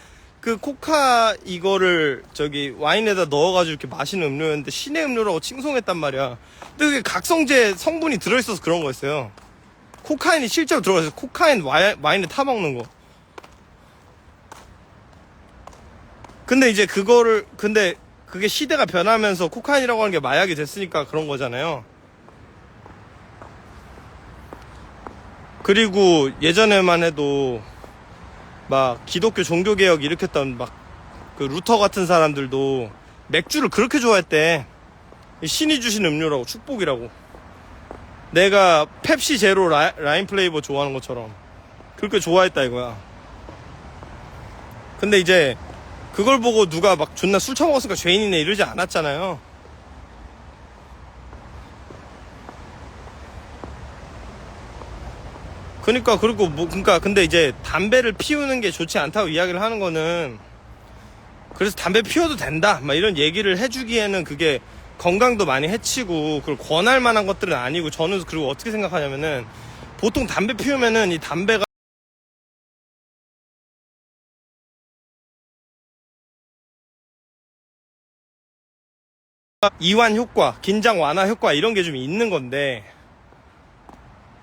그 코카 이거를 저기 와인에다 넣어가지고 이렇게 마시는 음료였는데 신의 음료라고 칭송했단 말이야. 근데 그게 각성제 성분이 들어있어서 그런 거였어요. 코카인이 실제로 들어가서 코카인 와인에 타먹는 거. 근데 이제 근데 그게 시대가 변하면서 코카인이라고 하는 게 마약이 됐으니까 그런 거잖아요. 그리고 예전에만 해도 막 기독교 종교개혁 일으켰던 막 그 루터 같은 사람들도 맥주를 그렇게 좋아했대. 신이 주신 음료라고, 축복이라고. 내가 펩시 제로 라임 플레이버 좋아하는 것처럼 그렇게 좋아했다 이거야. 근데 이제 그걸 보고 누가 막 존나 술 처먹었으니까 죄인이네 이러지 않았잖아요. 그니까, 그리고 뭐, 그니까, 근데 이제 담배를 피우는 게 좋지 않다고 이야기를 하는 거는, 그래서 담배 피워도 된다, 막 이런 얘기를 해주기에는 그게 건강도 많이 해치고, 그걸 권할 만한 것들은 아니고, 저는 그리고 어떻게 생각하냐면은, 보통 담배 피우면은 이 담배가 이완 효과, 긴장 완화 효과 이런 게 좀 있는 건데,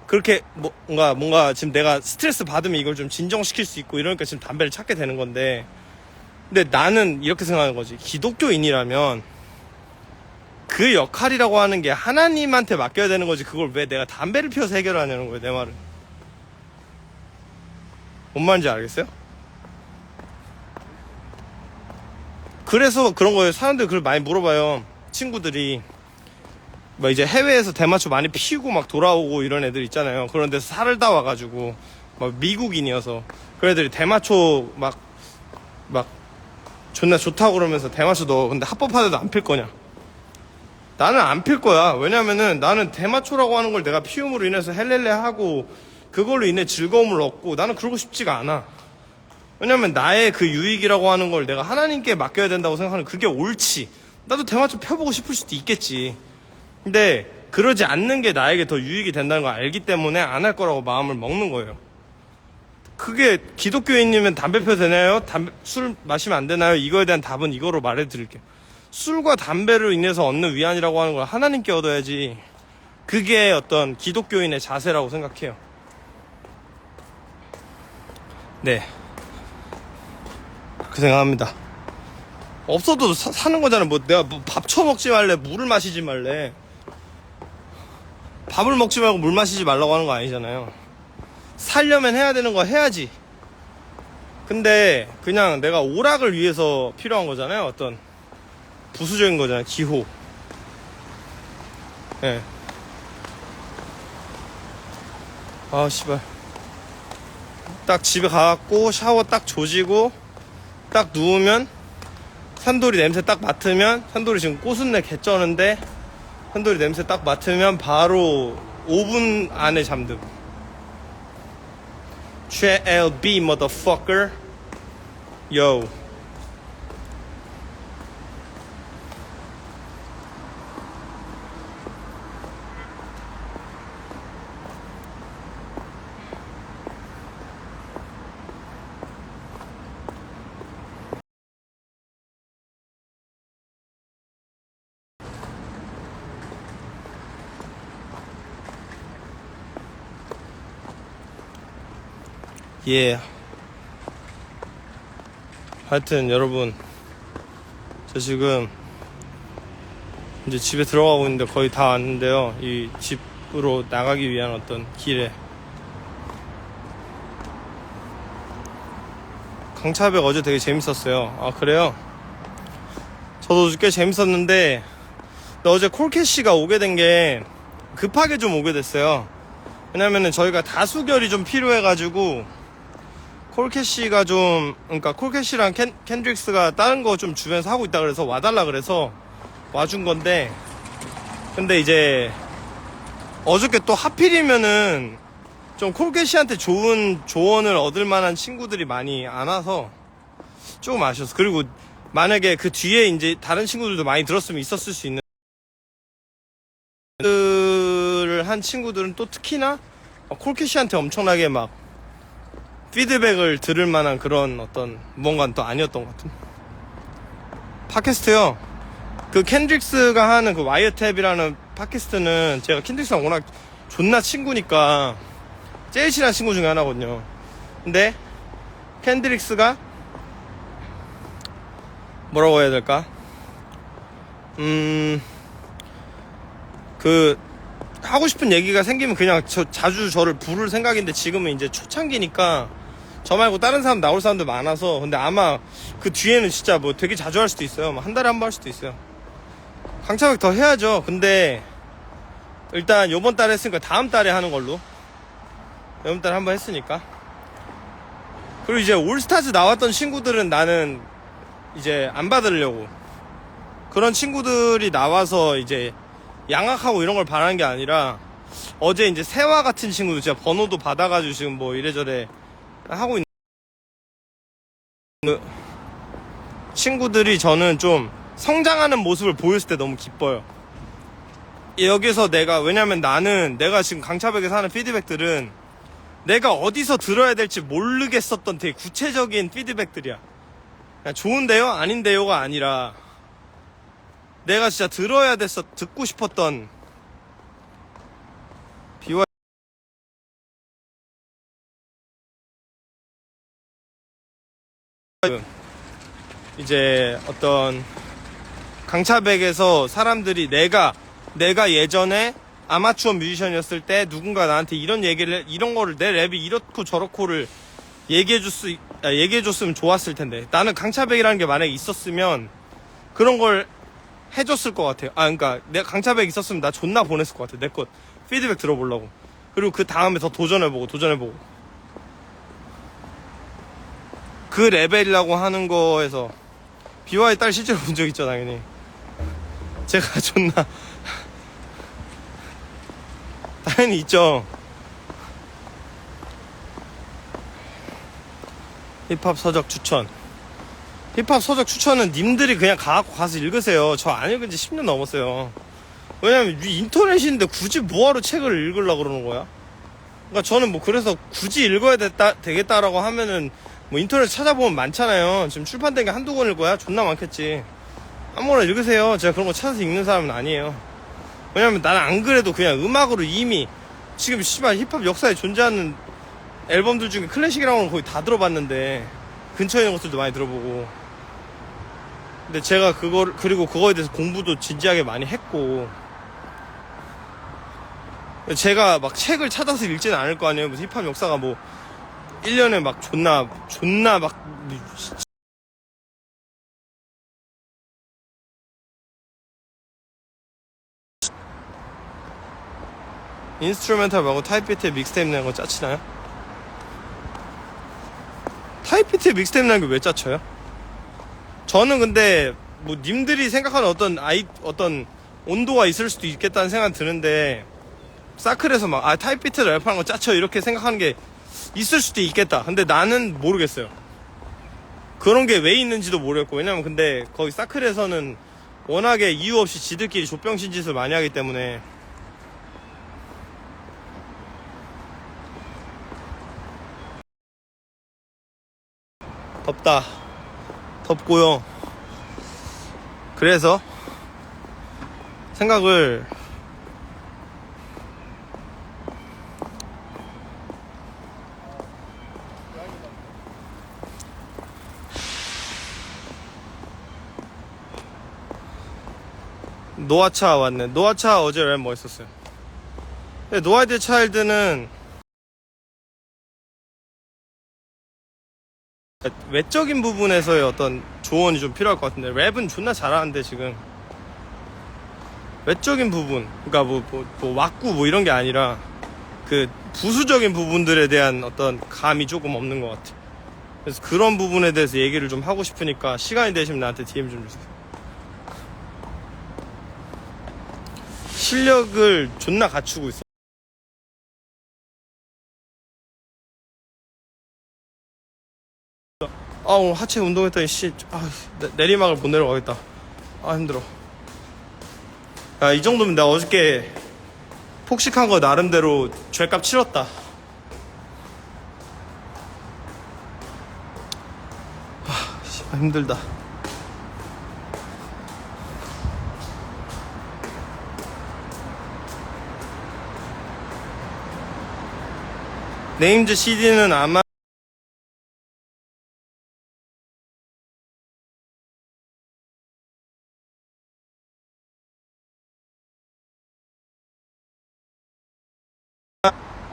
그렇게 뭔가 지금 내가 스트레스 받으면 이걸 좀 진정시킬 수 있고 이러니까 지금 담배를 찾게 되는 건데, 근데 나는 이렇게 생각하는 거지. 기독교인이라면 그 역할이라고 하는 게 하나님한테 맡겨야 되는 거지. 그걸 왜 내가 담배를 피워서 해결하냐는 거예요, 내 말은. 뭔 말인지 알겠어요? 그래서 그런 거예요. 사람들이 그걸 많이 물어봐요. 친구들이 막 이제 해외에서 대마초 많이 피우고 막 돌아오고 이런 애들 있잖아요. 그런 데서 살다 와가지고 막 미국인이어서 그 애들이 대마초 막 존나 좋다고 그러면서 대마초 너 근데 합법화돼도 안 필 거냐? 나는 안 필 거야. 왜냐면은 나는 대마초라고 하는 걸 내가 피움으로 인해서 헬렐레 하고 그걸로 인해 즐거움을 얻고 나는 그러고 싶지가 않아. 왜냐면 나의 그 유익이라고 하는 걸 내가 하나님께 맡겨야 된다고 생각하는 그게 옳지. 나도 대마초 펴보고 싶을 수도 있겠지. 근데 그러지 않는 게 나에게 더 유익이 된다는 걸 알기 때문에 안 할 거라고 마음을 먹는 거예요. 그게 기독교인이면 담배 펴도 되나요? 술 마시면 안 되나요? 이거에 대한 답은 이거로 말해드릴게요. 술과 담배로 인해서 얻는 위안이라고 하는 걸 하나님께 얻어야지. 그게 어떤 기독교인의 자세라고 생각해요. 네, 그 생각합니다. 없어도 사는 거잖아. 뭐 내가 뭐 밥 처먹지 말래, 물을 마시지 말래. 밥을 먹지 말고 물 마시지 말라고 하는 거 아니잖아요. 살려면 해야 되는 거 해야지. 근데 그냥 내가 오락을 위해서 필요한 거잖아요. 어떤 부수적인 거잖아요. 기호. 예. 네. 아 씨발. 딱 집에 가갖고 샤워 딱 조지고 딱 누우면 산돌이 냄새 딱 맡으면, 산돌이 지금 꼬순내 개쩌는데 산돌이 냄새 딱 맡으면 바로 5분 안에 잠들고. JLB motherfucker. Yo. 예. 하여튼 여러분, 저 지금 이제 집에 들어가고 있는데 거의 다 왔는데요. 이 집으로 나가기 위한 어떤 길에 강차백 어제 되게 재밌었어요. 아 그래요? 저도 꽤 재밌었는데 어제 콜캐시가 오게 된 게 급하게 좀 오게 됐어요. 왜냐면은 저희가 다수결이 좀 필요해가지고 콜캐시가 좀, 그러니까 콜캐시랑 켄드릭스가 다른 거 좀 주변에서 하고 있다 그래서 와달라 그래서 와준 건데, 근데 이제 어저께 또 하필이면은 좀 콜캐시한테 좋은 조언을 얻을 만한 친구들이 많이 안 와서 조금 아쉬웠어. 그리고 만약에 그 뒤에 이제 다른 친구들도 많이 들었으면 있었을 수 있는 를 한 친구들은 또 특히나 콜캐시한테 엄청나게 막 피드백을 들을 만한 그런 어떤 무언가는 또 아니었던 것 같은 팟캐스트요. 그 켄드릭스가 하는 그 와이어탭이라는 팟캐스트는 제가 켄드릭스랑 워낙 존나 친구니까 제일 친한 친구 중에 하나거든요. 근데 켄드릭스가 뭐라고 해야 될까? 그 하고 싶은 얘기가 생기면 그냥 자주 저를 부를 생각인데 지금은 이제 초창기니까 저 말고 다른 사람 나올 사람들 많아서. 근데 아마 그 뒤에는 진짜 뭐 되게 자주 할 수도 있어요. 뭐 한 달에 한 번 할 수도 있어요. 강차백 더 해야죠. 근데 일단 요번 달에 했으니까 다음 달에 하는 걸로. 요번 달에 한 번 했으니까. 그리고 이제 올스타즈 나왔던 친구들은 나는 이제 안 받으려고. 그런 친구들이 나와서 이제 양악하고 이런 걸 바라는 게 아니라 어제 이제 세화 같은 친구도 제가 번호도 받아가지고 지금 뭐 이래저래 하고 있는 친구들이 저는 좀 성장하는 모습을 보였을 때 너무 기뻐요. 여기서 왜냐면 내가 지금 강차백에서 하는 피드백들은 내가 어디서 들어야 될지 모르겠었던 되게 구체적인 피드백들이야. 그냥 좋은데요? 아닌데요가 아니라 내가 진짜 듣고 싶었던 비와 이제 어떤 강차백에서 사람들이 내가 예전에 아마추어 뮤지션이었을 때 누군가 나한테 이런 거를 내 랩이 이렇고 저렇고를 얘기해줬으면 좋았을 텐데, 나는 강차백이라는 게 만약에 있었으면 그런 걸 해줬을 것 같아요. 그러니까 내가 강차백 있었으면 나 존나 보냈을 것 같아. 내 것 피드백 들어보려고. 그리고 그 다음에 더 도전해보고 그 레벨이라고 하는 거에서 비와의 딸 실제로 본 적 있죠, 당연히. 제가 존나 당연히 있죠. 힙합 서적 추천은 님들이 그냥 가서 읽으세요. 저 안 읽은 지 10년 넘었어요. 왜냐면 인터넷인데 굳이 뭐하러 책을 읽으려고 그러는 거야? 그러니까 저는 뭐 그래서 굳이 읽어야 되겠다라고 하면은 뭐 인터넷 찾아보면 많잖아요. 지금 출판된 게 한두 권일 거야? 존나 많겠지. 아무거나 읽으세요. 제가 그런 거 찾아서 읽는 사람은 아니에요. 왜냐면 나는 안 그래도 그냥 음악으로 이미 지금 씨발 힙합 역사에 존재하는 앨범들 중에 클래식이라고 하는 거 거의 다 들어봤는데, 근처에 있는 것들도 많이 들어보고. 근데 제가 그리고 그거에 대해서 공부도 진지하게 많이 했고, 제가 막 책을 찾아서 읽지는 않을 거 아니에요. 무슨 힙합 역사가 뭐 1년에 막 존나 막 인스트루멘탈 말고 타입비트에 믹스테이프 내는 거 짜치나요? 타입비트에 믹스테이프 내는 게 왜 짜쳐요? 저는 근데 뭐 님들이 생각하는 어떤 온도가 있을 수도 있겠다는 생각 드는데, 사클에서 막 타입비트를 랩하는 거 짜쳐 이렇게 생각하는 게 있을 수도 있겠다. 근데 나는 모르겠어요. 그런 게 왜 있는지도 모르겠고. 왜냐면 근데 거기 사클에서는 워낙에 이유 없이 지들끼리 족병신 짓을 많이 하기 때문에. 덥고요. 그래서 생각을 노아차 왔네. 노아차 어제 랩 멋있었어요. 근데 노아이드 차일드는 외적인 부분에서의 어떤 조언이 좀 필요할 것 같은데, 랩은 존나 잘하는데 지금 외적인 부분, 그러니까 뭐 왁구 뭐 이런 게 아니라 그 부수적인 부분들에 대한 어떤 감이 조금 없는 것 같아. 그래서 그런 부분에 대해서 얘기를 좀 하고 싶으니까 시간이 되시면 나한테 DM 좀 주세요. 실력을 존나 갖추고 있어. 오늘 하체 운동했더니 내리막을 못 내려가겠다. 힘들어. 이 정도면 내가 어저께 폭식한 거 나름대로 죄값 치렀다. 힘들다. 네임즈 CD는 아마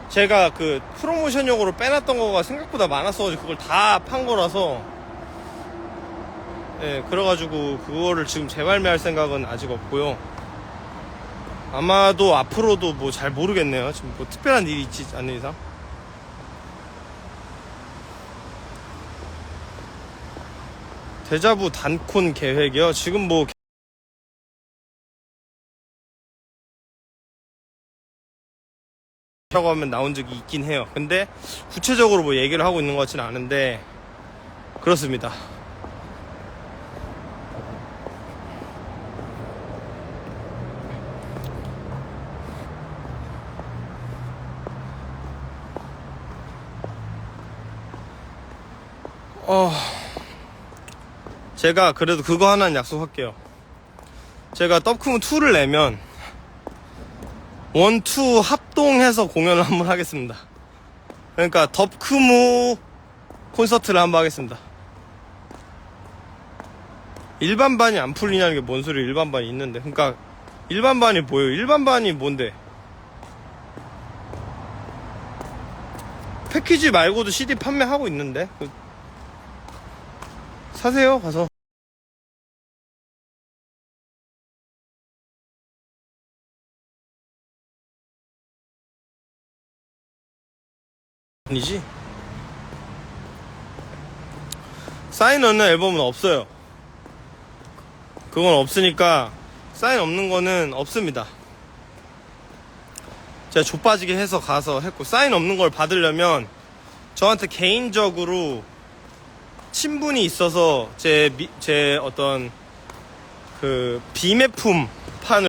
제가 그 프로모션용으로 빼놨던 거가 생각보다 많았어가지고 그걸 다 판 거라서, 그래가지고 그거를 지금 재발매할 생각은 아직 없고요. 아마도 앞으로도 뭐 잘 모르겠네요. 지금 뭐 특별한 일이 있지 않는 이상. 데자부 단콘 계획이요? 지금 뭐 라고 하면 나온 적이 있긴 해요. 근데 구체적으로 뭐 얘기를 하고 있는 것 같지는 않은데 그렇습니다. 제가 그래도 그거 하나는 약속할게요. 제가 떡크무2를 내면 1, 2 합동해서 공연을 한번 하겠습니다. 그러니까 덥크무 콘서트를 한번 하겠습니다. 일반반이 안 풀리냐는 게 뭔 소리예요. 일반반이 있는데. 그러니까 일반반이 뭐예요? 일반반이 뭔데? 패키지 말고도 CD 판매하고 있는데 사세요 가서. 아니지. 사인 없는 앨범은 없어요. 그건 없으니까 사인 없는 거는 없습니다. 제가 좆빠지게 해서 가서 했고, 사인 없는 걸 받으려면 저한테 개인적으로 친분이 있어서 제 어떤 그 비매품 판을,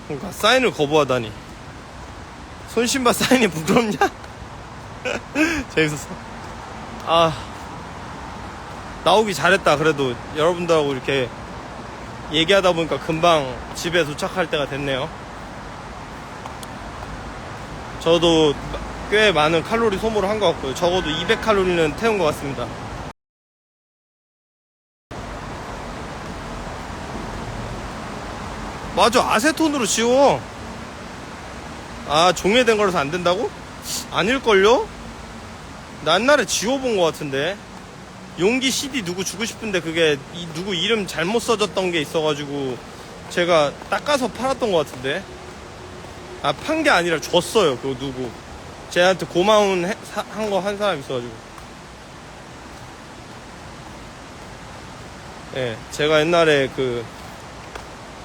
그러니까 사인을 거부하다니. 손신바 사인이 부끄럽냐? 재밌었어. 나오기 잘했다. 그래도 여러분들하고 이렇게 얘기하다 보니까 금방 집에 도착할 때가 됐네요. 저도 꽤 많은 칼로리 소모를 한 것 같고요. 적어도 200칼로리는 태운 것 같습니다. 맞아, 아세톤으로 지워. 종이된 거라서 안 된다고? 아닐걸요? 나 옛날에 지워본 것 같은데. 용기 CD 누구 주고 싶은데 그게 누구 이름 잘못 써졌던 게 있어가지고 제가 닦아서 팔았던 것 같은데. 판 게 아니라 줬어요. 그거 누구 쟤한테 고마운 한 거 한 사람 있어가지고. 예, 제가 옛날에 그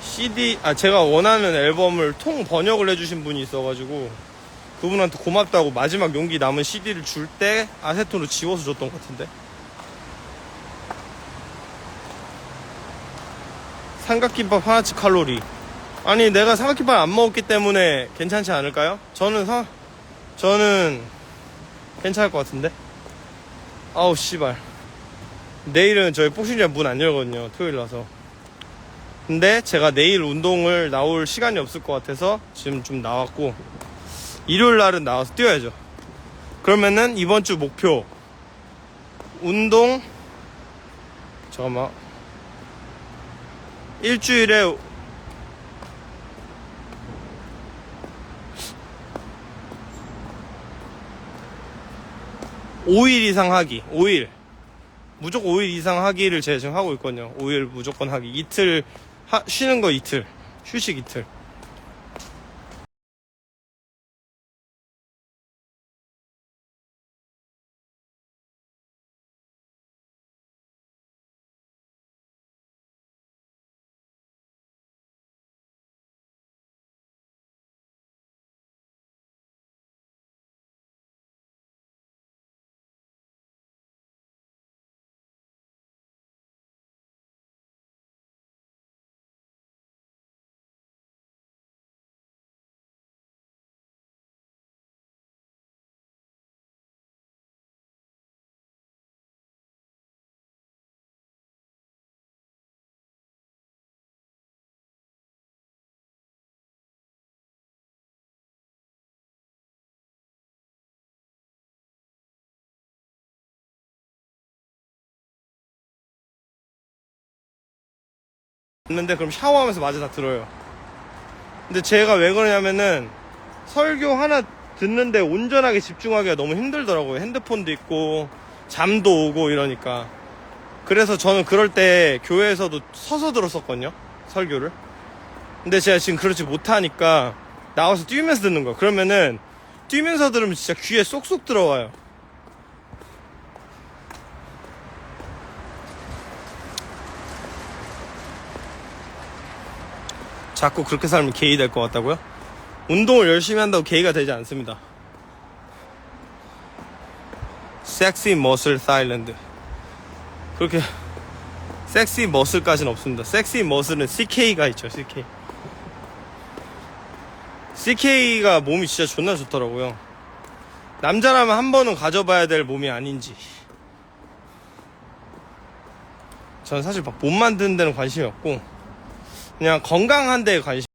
CD 제가 원하는 앨범을 통 번역을 해주신 분이 있어가지고 그분한테 고맙다고 마지막 용기 남은 CD를 줄 때 아세톤으로 지워서 줬던 것 같은데. 삼각김밥 하나치 칼로리. 아니, 내가 삼각김밥 안 먹었기 때문에 괜찮지 않을까요? 저는 괜찮을 것 같은데. 아우 씨발, 내일은 저희 복싱장 문 안 열거든요. 토요일라서. 근데 제가 내일 운동을 나올 시간이 없을 것 같아서 지금 좀 나왔고, 일요일 날은 나와서 뛰어야죠. 그러면은 이번 주 목표 운동, 잠깐만, 일주일에 5일 이상 하기. 5일 무조건 5일 이상 하기를 제가 지금 하고 있거든요. 5일 무조건 하기. 이틀 쉬는 거 이틀, 휴식 이틀. 근데 그럼 샤워하면서 마저 다 들어요. 근데 제가 왜 그러냐면은 설교 하나 듣는데 온전하게 집중하기가 너무 힘들더라고요. 핸드폰도 있고 잠도 오고 이러니까. 그래서 저는 그럴 때 교회에서도 서서 들었었거든요, 설교를. 근데 제가 지금 그렇지 못하니까 나와서 뛰면서 듣는 거야. 그러면은 뛰면서 들으면 진짜 귀에 쏙쏙 들어와요. 자꾸 그렇게 살면 게이 될 것 같다고요? 운동을 열심히 한다고 게이가 되지 않습니다. 섹시 머슬 사일랜드. 그렇게 섹시 머슬까지는 없습니다. 섹시 머슬은 CK가 있죠. CK가 몸이 진짜 존나 좋더라고요. 남자라면 한 번은 가져봐야 될 몸이 아닌지. 저는 사실 막 몸 만드는 데는 관심이 없고 그냥 건강한 데에 관심.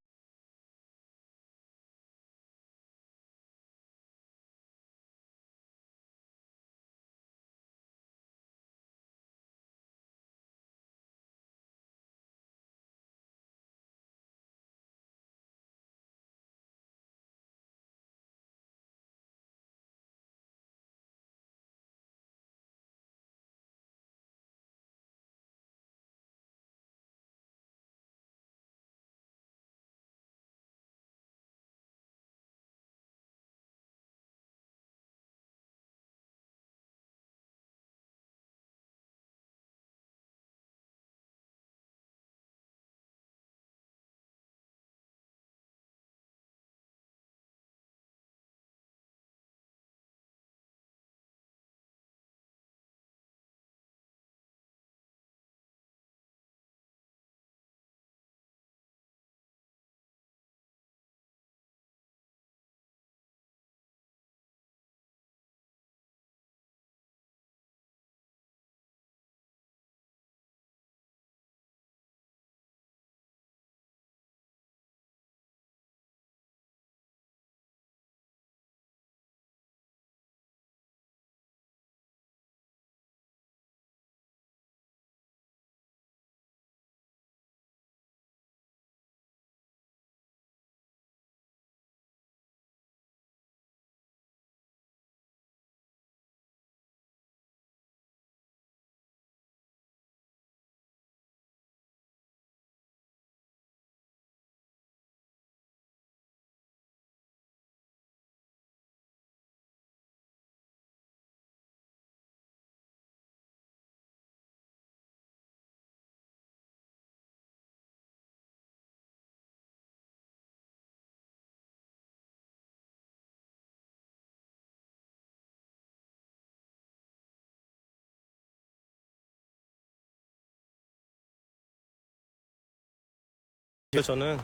저는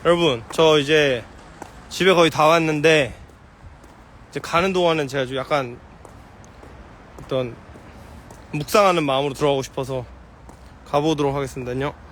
여러분 저 이제 집에 거의 다 왔는데 이제 가는 동안은 제가 좀 약간 어떤 묵상하는 마음으로 들어가고 싶어서 가보도록 하겠습니다. 안녕.